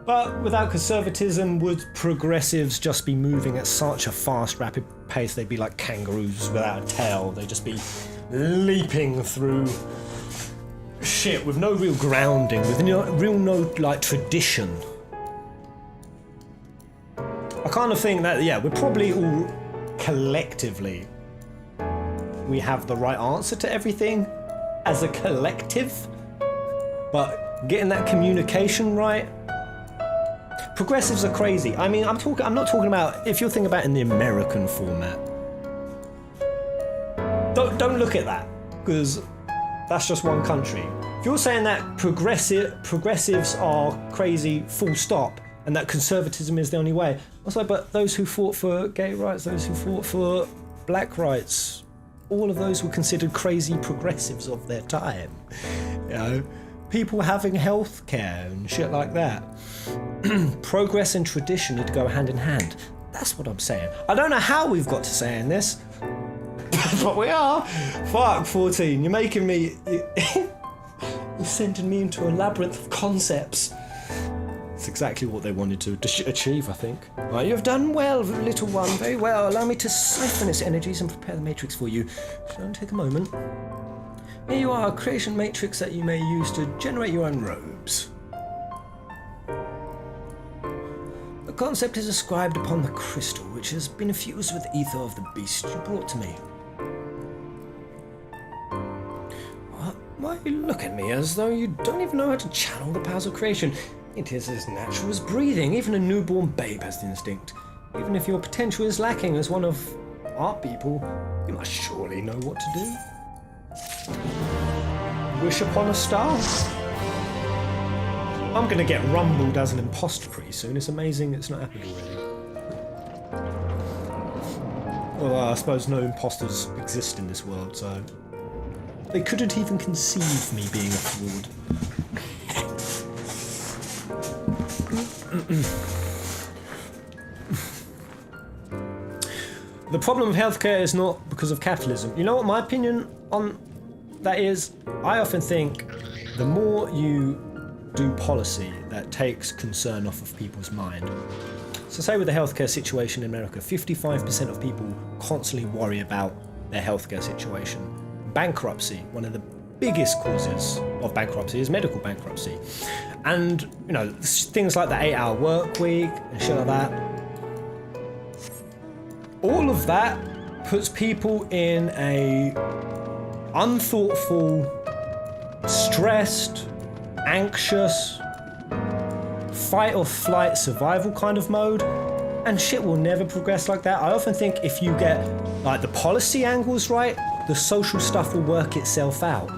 But without conservatism, would progressives just be moving at such a fast, rapid pace? They'd be like kangaroos without a tail. They'd just be leaping through shit with no real grounding, with no like tradition. I kind of think that, we're probably all collectively, we have the right answer to everything as a collective, but getting that communication right. Progressives are crazy. I mean, I'm not talking about, if you're thinking about in the American format. Don't look at that, because that's just one country. If you're saying that progressives are crazy, full stop, and that conservatism is the only way. I was like, but those who fought for gay rights, those who fought for black rights, all of those were considered crazy progressives of their time. People having health care and shit like that. Progress and tradition need to go hand in hand. That's what I'm saying. I don't know how we've got to saying this, but we are. Fuck, 14. You're making me... You're sending me into a labyrinth of concepts. It's exactly what they wanted to achieve, I think. Right, you have done well, little one. Very well. Allow me to siphon its energies and prepare the matrix for you. Shall I take a moment? Here you are, a creation matrix that you may use to generate your own robes. The concept is ascribed upon the crystal, which has been infused with the ether of the beast you brought to me. Why you look at me as though you don't even know how to channel the powers of creation? It is as natural as breathing. Even a newborn babe has the instinct. Even if your potential is lacking as one of our people, you must surely know what to do. Wish upon a star? I'm gonna get rumbled as an imposter pretty soon. It's amazing it's not happened already. Well, I suppose no imposters exist in this world, so... They couldn't even conceive me being a fraud. The problem of healthcare is not because of capitalism. You know what my opinion on that is? I often think the more you do policy that takes concern off of people's mind. So say with the healthcare situation in America, 55% of people constantly worry about their healthcare situation. Bankruptcy, one of the biggest causes of bankruptcy is medical bankruptcy. And, you know, things like the 8-hour work week and shit like that. All of that puts people in a unthoughtful, stressed, anxious, fight or flight survival kind of mode, and shit will never progress like that. I often think if you get like the policy angles right, the social stuff will work itself out.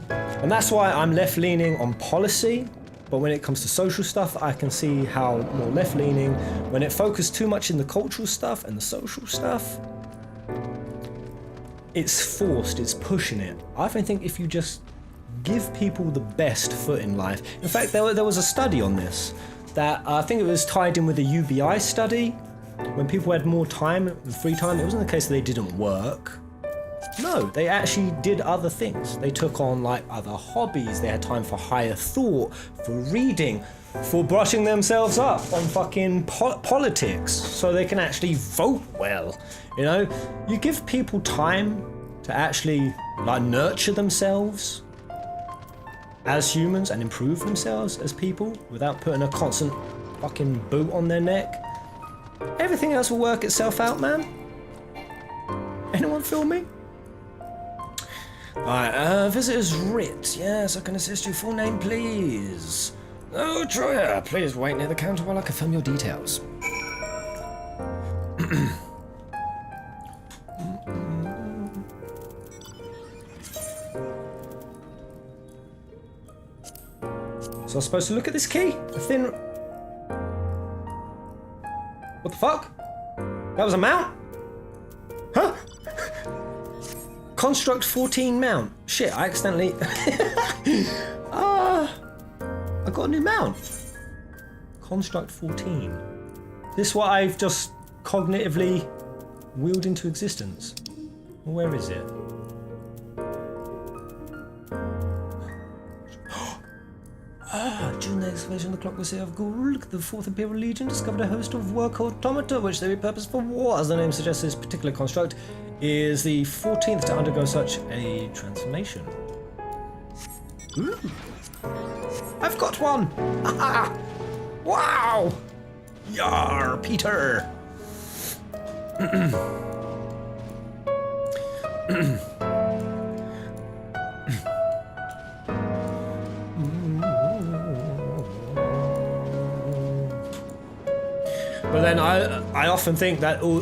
And that's why I'm left-leaning on policy, but when it comes to social stuff, I can see how more left-leaning, when it focuses too much in the cultural stuff and the social stuff, it's forced, it's pushing it. I often think if you just give people the best foot in life. In fact, there was a study on this that I think it was tied in with a UBI study. When people had more time, free time, it wasn't the case that they didn't work. No, they actually did other things. They took on like other hobbies. They had time for higher thought, for reading, for brushing themselves up on fucking politics so they can actually vote well. You know, you give people time to actually like nurture themselves as humans and improve themselves as people without putting a constant fucking boot on their neck. Everything else will work itself out, man. Anyone feel me? Alright, visitor's writ. Yes, I can assist you. Full name, please. Oh, Troya, please wait near the counter while I confirm your details. So I was supposed to look at this key? A thin... What the fuck? That was a mount? Huh? Construct 14 mount. Shit, I accidentally... I got a new mount. Construct 14. This is what I've just cognitively willed into existence. Where is it? During the excavation of the Clockwork City of Gulg, the 4th Imperial Legion discovered a host of work automata which they repurposed for war. As the name suggests, this particular construct is the 14th to undergo such a transformation. Ooh. I've got one! Wow! Yar, Peter! But then I often think that all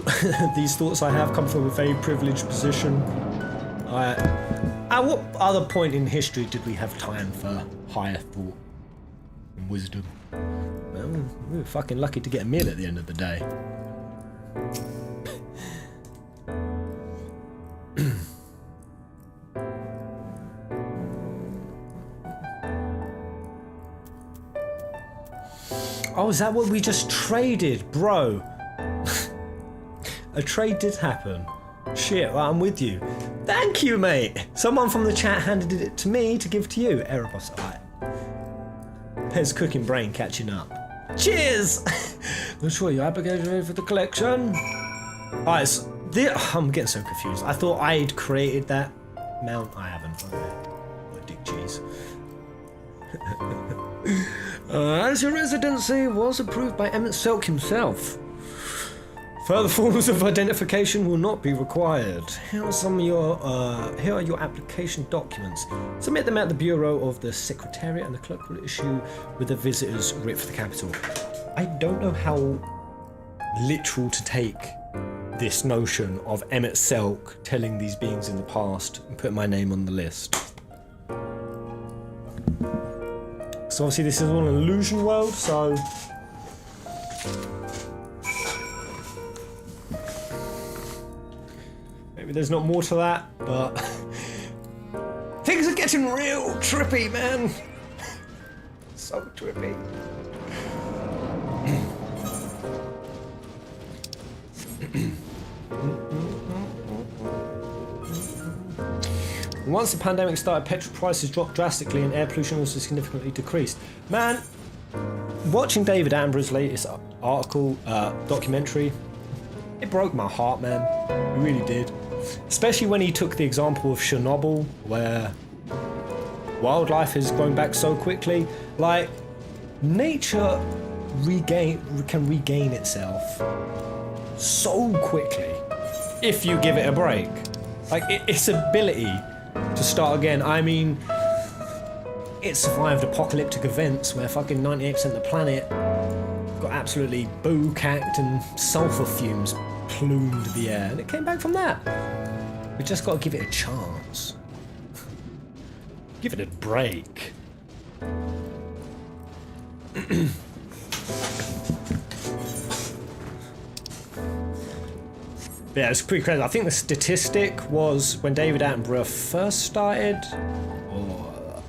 these thoughts I have come from a very privileged position. At what other point in history did we have time for higher thought and wisdom? Well, we were fucking lucky to get a meal at the end of the day. Oh, is that what we just traded, bro? A trade did happen. Shit, well, I'm with you. Thank you, mate. Someone from the chat handed it to me to give to you. Erebus, alright. Pez cooking brain catching up. Cheers! Not sure your application ready for the collection. Alright, so I'm getting so confused. I thought I'd created that mount. I haven't. What dick cheese. As your residency was approved by Emet-Selch himself, further forms of identification will not be required. Here are your application documents. Submit them at the Bureau of the Secretariat, and the clerk will issue with the visitor's writ for the capital. I don't know how literal to take this notion of Emet-Selch telling these beings in the past and putting my name on the list. So obviously this is all an illusion world, so... maybe there's not more to that, but... things are getting real trippy, man! So trippy. once the pandemic started, petrol prices dropped drastically and air pollution also significantly decreased. Man, watching David Attenborough's latest article, documentary, it broke my heart, man. It really did. Especially when he took the example of Chernobyl, where wildlife is going back so quickly. Like, nature can regain itself so quickly if you give it a break. Like, its ability to start again. I mean, it survived apocalyptic events where fucking 98% of the planet got absolutely boo-cacked and sulfur fumes plumed the air, and it came back from that. We just got to give it a chance. Give it a break. Yeah, it's pretty crazy. I think the statistic was when David Attenborough first started, or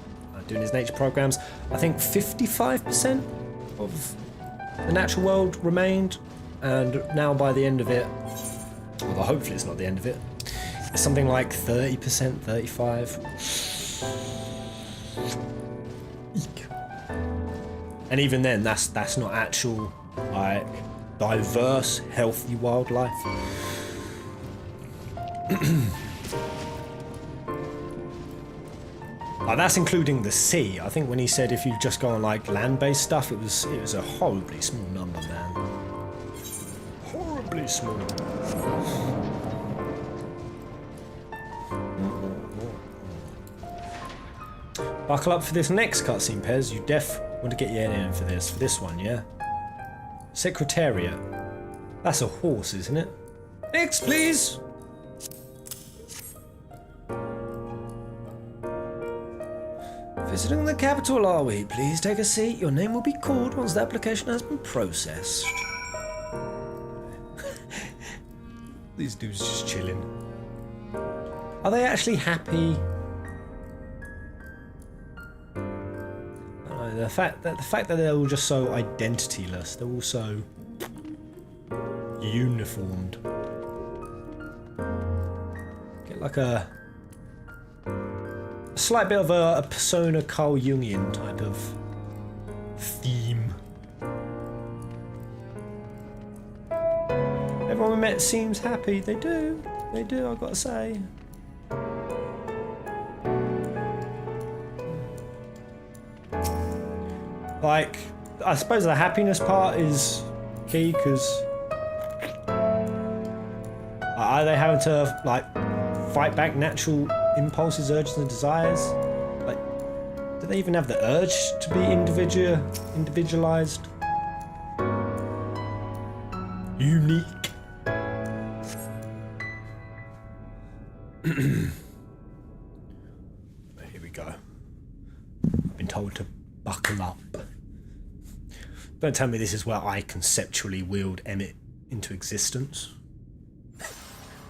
doing his nature programs, I think 55% of the natural world remained, and now by the end of it, although hopefully it's not the end of it, it's something like 30%, 35%. Eek. And even then, that's not actual, like, diverse, healthy wildlife. That's including the sea. I think when he said if you just go on like land-based stuff, it was a horribly small number, man. Horribly small. Buckle up for this next cutscene, Pez. You want to get your head in for this one, yeah? Secretariat. That's a horse, isn't it? Next, please. Visiting the capital, are we? Please take a seat. Your name will be called once the application has been processed. These dudes just chilling. Are they actually happy? I don't know, the fact that they're all just so identityless, they're all so uniformed. Get like a slight bit of a persona Carl Jungian type of theme. Everyone we met seems happy. They do, I've got to say. Like, I suppose the happiness part is key, because are they having to, like, fight back natural impulses, urges and desires? Like, do they even have the urge to be individualized? Unique? Here we go. I've been told to buckle up. Don't tell me this is where I conceptually willed Emmett into existence.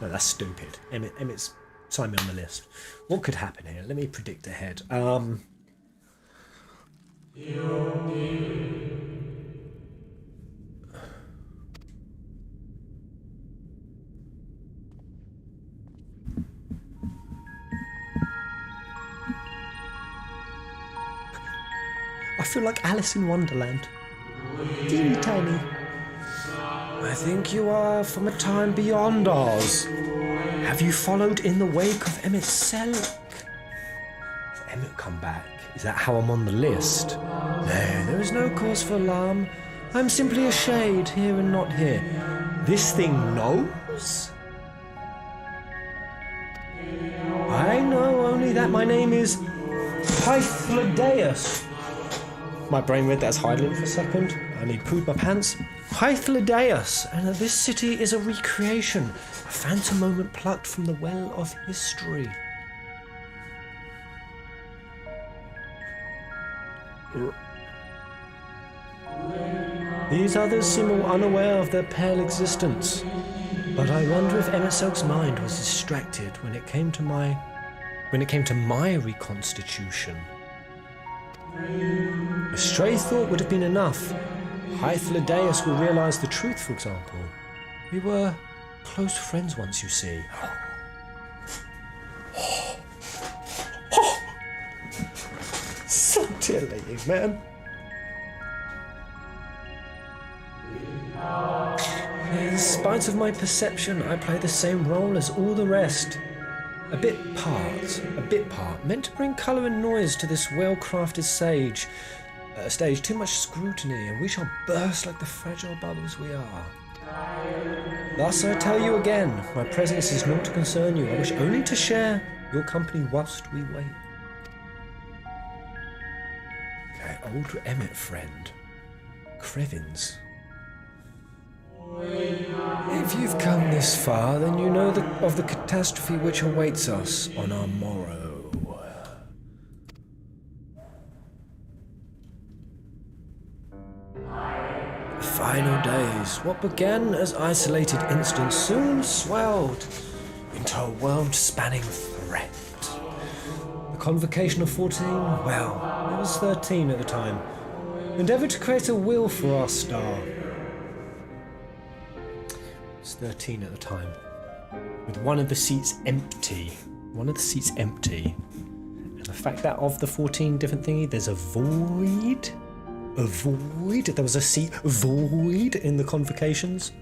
No, that's stupid. Emmett's... Sign me on the list. What could happen here? Let me predict ahead. I feel like Alice in Wonderland. Teeny tiny. I think you are from a time beyond ours. Have you followed in the wake of Emet-Selch? Has Emmett come back? Is that how I'm on the list? No, there is no cause for alarm. I'm simply a shade, here and not here. This thing knows? I know only that my name is Hydaelyn. My brain read that as Hydaelyn for a second. I need pooed my pants. Hydaelyn, and that this city is a recreation, a phantom moment plucked from the well of history. These others seem all unaware of their pale existence, but I wonder if Emet-Selch's mind was distracted when it came to my reconstitution. A stray thought would have been enough. Hydaelyn will realise the truth, for example. We were close friends once, you see. annihilating, man. In spite of my perception, I play the same role as all the rest. A bit part, meant to bring colour and noise to this well-crafted stage. Too much scrutiny, and we shall burst like the fragile bubbles we are. Thus I tell you again, my presence is not to concern you. I wish only to share your company whilst we wait. Okay, old Emmett friend. Crevins. If you've come this far, then you know of the catastrophe which awaits us on our morrow. The final days, what began as isolated incidents, soon swelled into a world-spanning threat. The convocation of 14, well, I was 13 at the time, endeavoured to create a will for our star. 13 at the time, with one of the seats empty. And the fact that of the 14 different thingy, there's a void. There was a seat void in the convocations.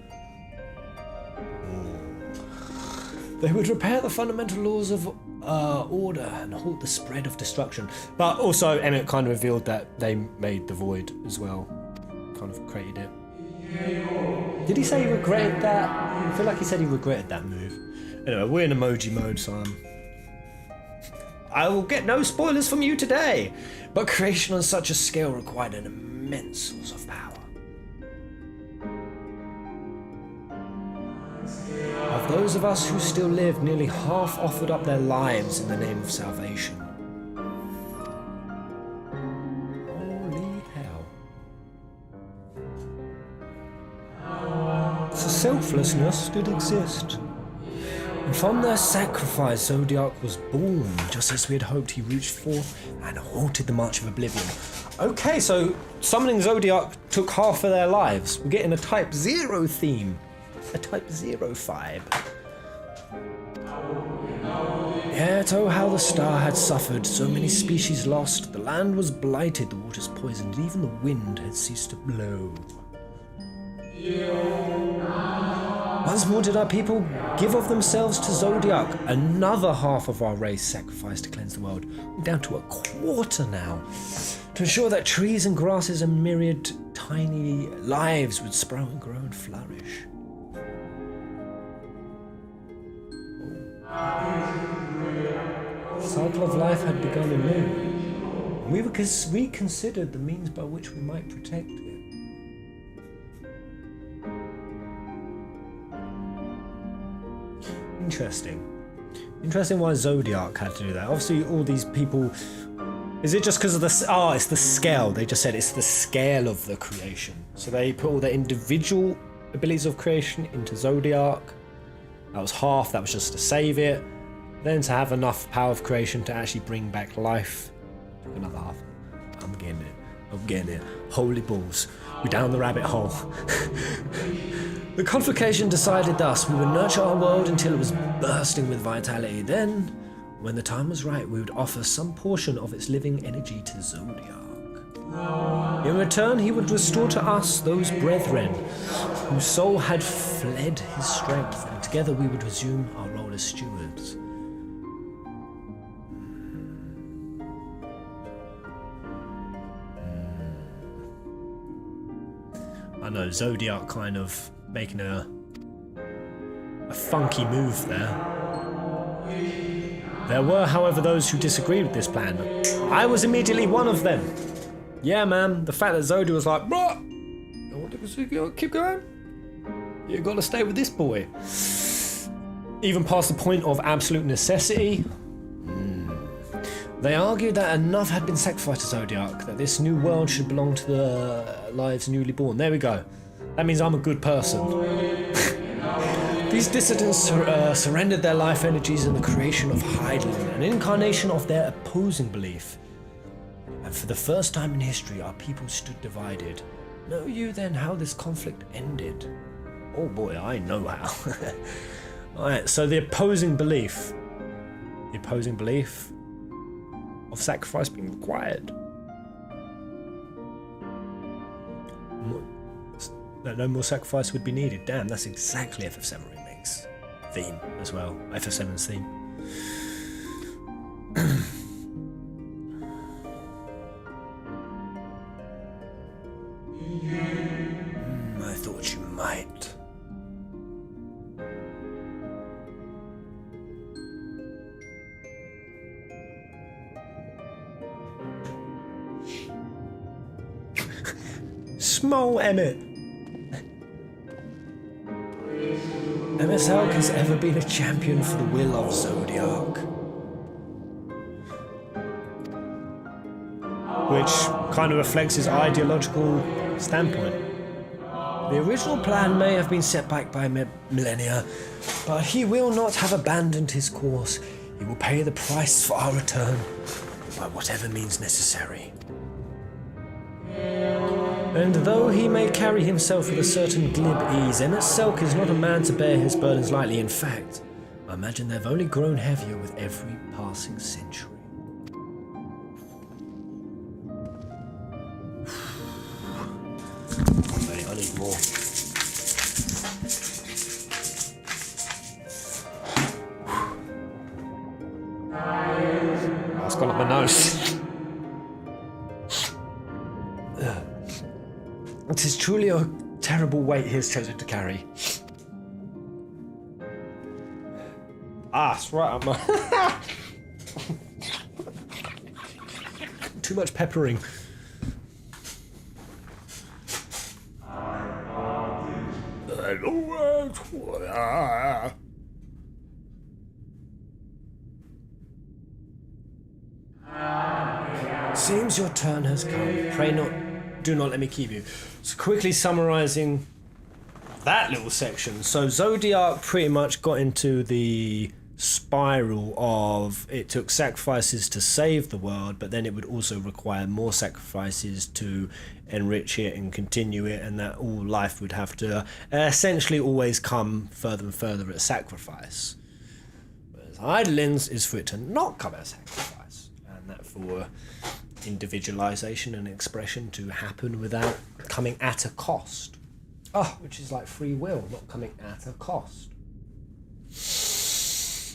They would repair the fundamental laws of order and halt the spread of destruction. But also, Emmett kind of revealed that they made the void as well. Kind of created it. Did he say he regretted that? I feel like he said he regretted that move. Anyway, we're in emoji mode, so I will get no spoilers from you today. But creation on such a scale required an immense source of power. Of those of us who still lived, nearly half offered up their lives in the name of salvation. Selflessness did exist. And from their sacrifice, Zodiark was born, just as we had hoped. He reached forth and halted the march of oblivion. Okay, so summoning Zodiark took half of their lives. We're getting a Type 0 theme. A Type 0 vibe. Yet, oh how the star had suffered, so many species lost. The land was blighted, the waters poisoned, and even the wind had ceased to blow. Once more did our people give of themselves to Zodiark. Another half of our race sacrificed to cleanse the world. We're down to a quarter now. To ensure that trees and grasses and myriad tiny lives would sprout and grow and flourish. The cycle of life had begun anew. And we reconsidered the means by which we might protect it. Interesting why Zodiark had to do that. Obviously all these people, is it just because of it's the scale. They just said it's the scale of the creation. So they put all their individual abilities of creation into Zodiark. That was half, that was just to save it. Then to have enough power of creation to actually bring back life, took another half. I'm getting it. Holy balls. We're down the rabbit hole. The convocation decided thus: we would nurture our world until it was bursting with vitality. Then, when the time was right, we would offer some portion of its living energy to Zodiark. In return, he would restore to us those brethren whose soul had fled his strength, and together we would resume our role as stewards. I know, Zodiark kind of making a funky move there. There were, however, those who disagreed with this plan. I was immediately one of them. Yeah, man, the fact that Zodi was like, bruh, you want to keep going? You gotta stay with this boy. Even past the point of absolute necessity. They argued that enough had been sacrificed to Zodiark, that this new world should belong to the lives newly born. There we go. That means I'm a good person. These dissidents surrendered their life energies in the creation of Hydaelyn, an incarnation of their opposing belief. And for the first time in history, our people stood divided. Know you then how this conflict ended? Oh boy, I know how. Alright, so the opposing belief of sacrifice being required. that no more sacrifice would be needed. Damn, that's exactly FF7 Remake's theme as well. FF7's theme. I thought you might. Small Emmett. Emet-Selch has ever been a champion for the will of Zodiark. Which kind of reflects his ideological standpoint. The original plan may have been set back by millennia, but he will not have abandoned his course. He will pay the price for our return by whatever means necessary. And though he may carry himself with a certain glib ease, Emet-Selch is not a man to bear his burdens lightly. In fact, I imagine they've only grown heavier with every passing century. Mate, I need more. That's gone up my nose. It is truly a terrible weight he has chosen to carry. It's right up my... Too much peppering. Seems your turn has come. Pray not... Do not let me keep you. So quickly summarising that little section. So Zodiark pretty much got into the spiral of it took sacrifices to save the world, but then it would also require more sacrifices to enrich it and continue it, and that all life would have to essentially always come further and further at sacrifice. Whereas Hydaelyn's is for it to not come at sacrifice, and that for individualization and expression to happen without coming at a cost. Which is like free will, not coming at a cost.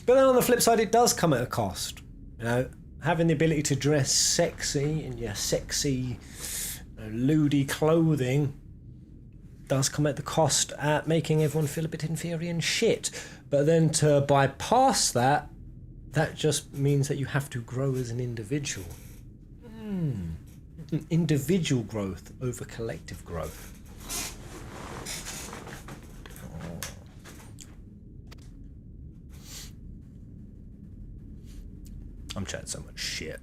But then on the flip side, it does come at a cost. You know, having the ability to dress sexy in your sexy, lewdy clothing does come at the cost at making everyone feel a bit inferior and shit. But then to bypass that, that just means that you have to grow as an individual. Individual growth over collective growth. I'm chatting so much shit.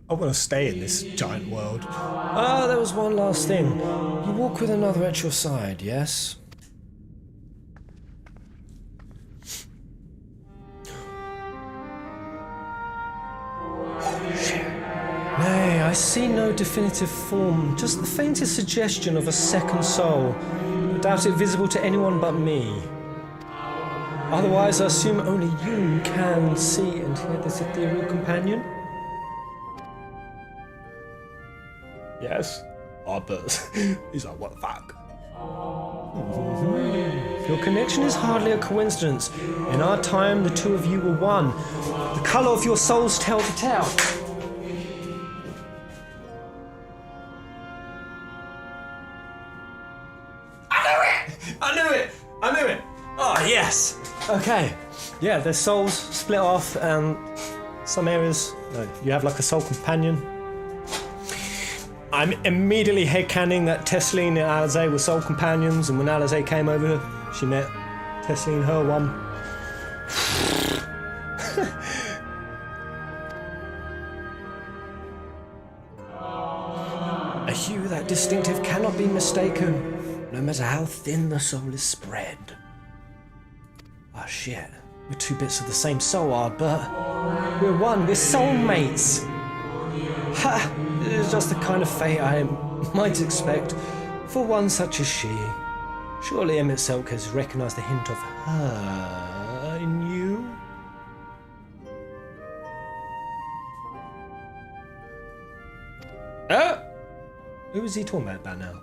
I want to stay in this giant world. There was one last thing. You walk with another at your side, yes? Nay, I see no definitive form, just the faintest suggestion of a second soul. I doubt it visible to anyone but me. Otherwise, I assume only you can see and hear this ethereal companion? Yes. But he's like, what the fuck? Your connection is hardly a coincidence. In our time, the two of you were one. The colour of your souls tell the tale. I knew it! Oh, yes! Okay. Yeah, their souls split off, and some areas, you have like a soul companion. I'm immediately headcanon that Tesleen and Alisaie were soul companions, and when Alisaie came over, she met Tesleen, her one. A hue that distinctive cannot be mistaken, no matter how thin the soul is spread. Oh shit, we're two bits of the same soul, but we're one, we're soulmates. Ha! It is just the kind of fate I might expect for one such as she. Surely Emet-Selch has recognised the hint of her in you? Who is he talking about now?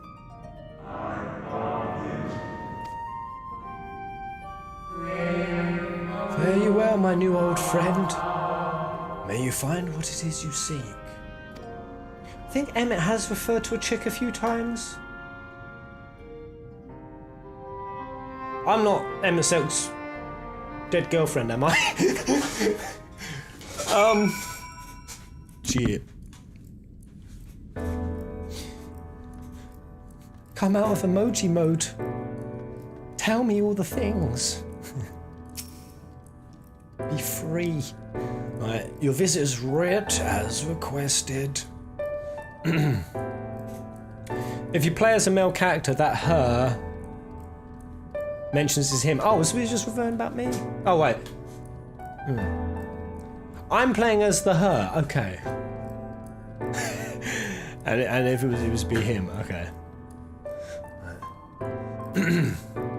Fare you well, my new old friend. May you find what it is you seek. I think Emmett has referred to a chick a few times. I'm not Emet-Selch's dead girlfriend, am I? Shit. Come out of emoji mode. Tell me all the things. Be free. Right, your visitor's writ as requested. If you play as a male character, that her mentions is him. Oh, was we just referring about me? Oh, wait. I'm playing as the her. Okay. and if it was be him. Okay.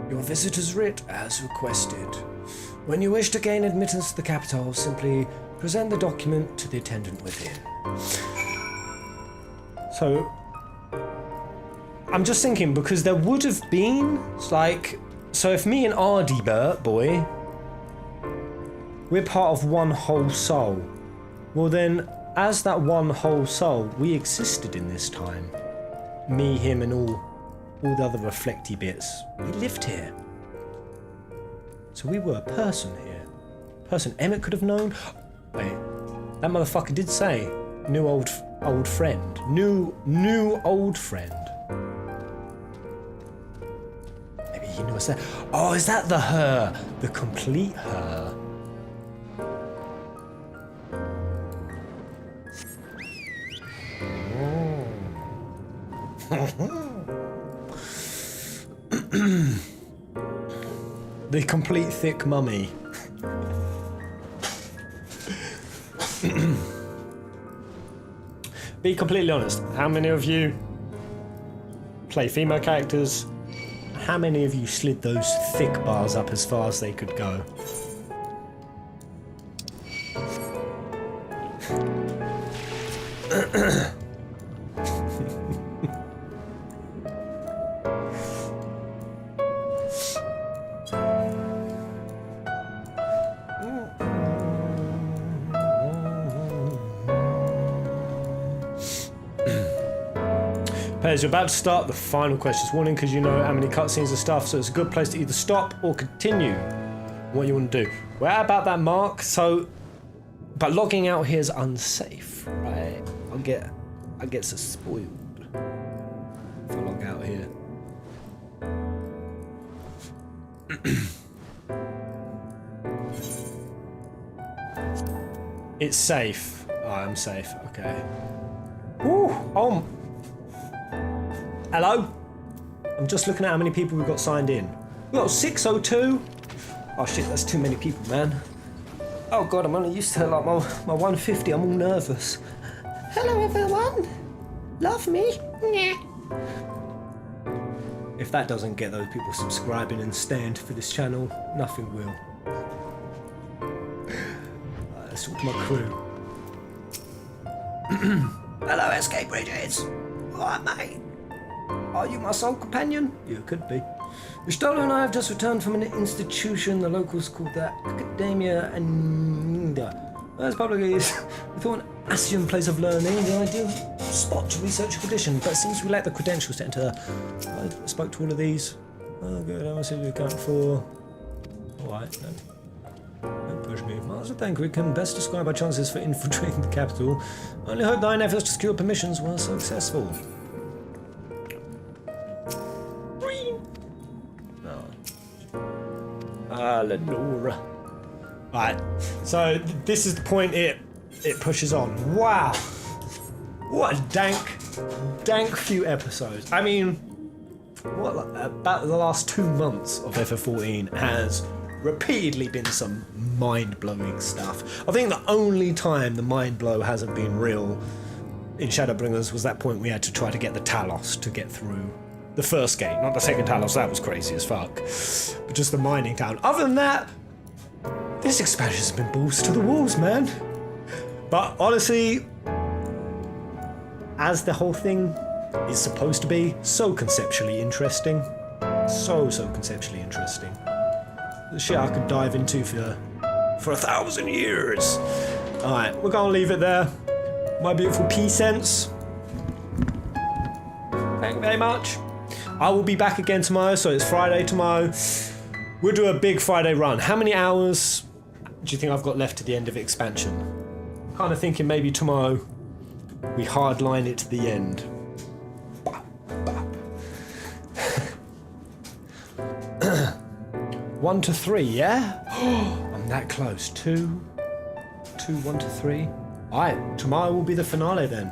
Your visitor's writ as requested. When you wish to gain admittance to the capital, simply present the document to the attendant within. So, I'm just thinking, because there would have been, like, so if me and Ardy Bert, boy, we're part of one whole soul, well then, as that one whole soul, we existed in this time. Me, him, and all the other reflecty bits. We lived here. So we were a person here. Person Emmett could have known. Wait, that motherfucker did say new old friend. New old friend. Maybe he knew us there. Oh, is that the her? The complete her? The complete thick mummy. Be completely honest, how many of you play female characters? How many of you slid those thick bars up as far as they could go? Players, you're about to start the final questions. Warning, because you know how many cutscenes and stuff, so it's a good place to either stop or continue what you want to do. We're at about that mark, so... But logging out here is unsafe, right? I get so spoiled if I log out here. It's safe. Oh, I'm safe, okay. Ooh, oh... Hello? I'm just looking at how many people we've got signed in. We've got 602. Oh shit, that's too many people, man. Oh god, I'm only used to like my 150, I'm all nervous. Hello everyone. Love me? Nah. If that doesn't get those people subscribing and staying for this channel, nothing will. Let's talk to my crew. Hello, Escape Bridges. Alright, mate. Are you my sole companion? You could be. Hydaelyn and I have just returned from an institution the locals call the Academia and as publicly is we thought an Asian place of learning, the ideal spot to research a condition, but since we lack the credentials to enter, I spoke to all of these. Oh good, I must see what you account for. Alright, don't push me. Master Thancred can best describe our chances for infiltrating the capital. I only hope thine efforts to secure permissions were successful. Lenora. Right, so this is the point it pushes on. Wow, what a dank few episodes. I mean, what about the last 2 months of FF14 has repeatedly been some mind-blowing stuff. I think the only time the mind blow hasn't been real in Shadowbringers was that point we had to try to get the Talos to get through the first gate, not the second Talos, that was crazy as fuck. But just the mining town. Other than that, this expansion's been balls to the walls, man. But honestly, as the whole thing is supposed to be, so conceptually interesting. So conceptually interesting. The shit I could dive into for 1,000 years. Alright, we're gonna leave it there. My beautiful P-Sense. Thank you very much. I will be back again tomorrow, so it's Friday tomorrow. We'll do a big Friday run. How many hours do you think I've got left to the end of expansion? I'm kind of thinking maybe tomorrow we hardline it to the end. 1 to 3, yeah? I'm that close. 2, 1 to 3. Alright, tomorrow will be the finale then.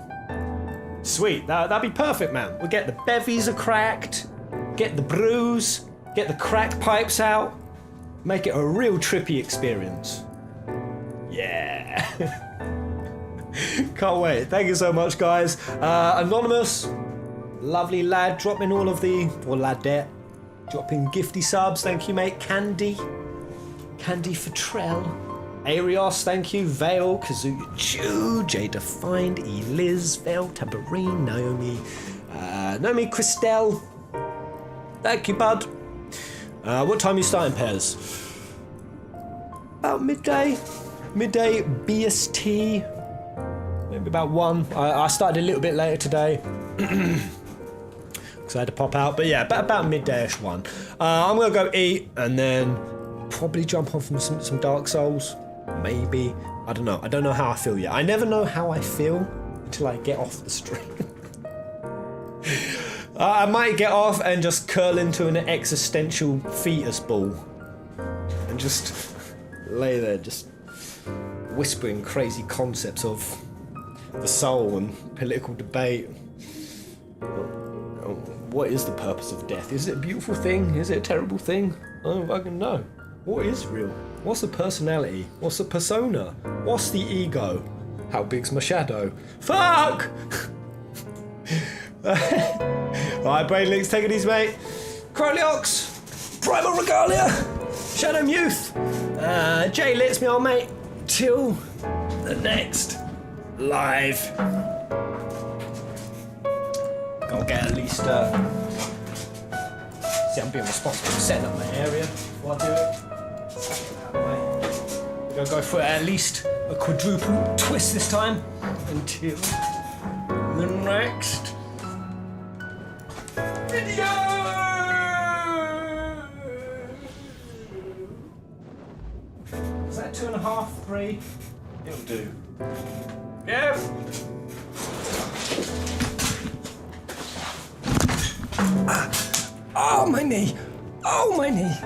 Sweet, that'd be perfect, man. We'll get the bevies are cracked, get the brews, get the crack pipes out, make it a real trippy experience. Yeah. Can't wait. Thank you so much, guys. Anonymous, lovely lad, dropping all of the, or ladette, dropping gifty subs. Thank you, mate. Candy Fatrell. Arios, thank you. Vale, Kazuya Chu, J Defined, Eliz, Vale, Tambourine, Naomi Christelle. Thank you, bud. What time are you starting, Pez? About midday BST. Maybe about 1. I started a little bit later today. Because I had to pop out. But yeah, about midday-ish 1. I'm going to go eat and then probably jump on from some Dark Souls. Maybe. I don't know. I don't know how I feel yet. I never know how I feel until I get off the stream. I might get off and just curl into an existential fetus ball. And just lay there, just whispering crazy concepts of the soul and political debate. What is the purpose of death? Is it a beautiful thing? Is it a terrible thing? I don't fucking know. What is real? What's the personality? What's the persona? What's the ego? How big's my shadow? Fuck! Alright, Brain Links, take it easy, mate. Crowley-Ox, Primal Regalia, Shadow Youth, Jay Litz, me old mate. Till the next live. Gotta get at least, see, I'm being responsible for setting up my area before I do it. We're gonna go for at least a quadruple twist this time until the next video. Is that 2.5, 3? It'll do. Yeah. Oh, my knee. Oh, my knee.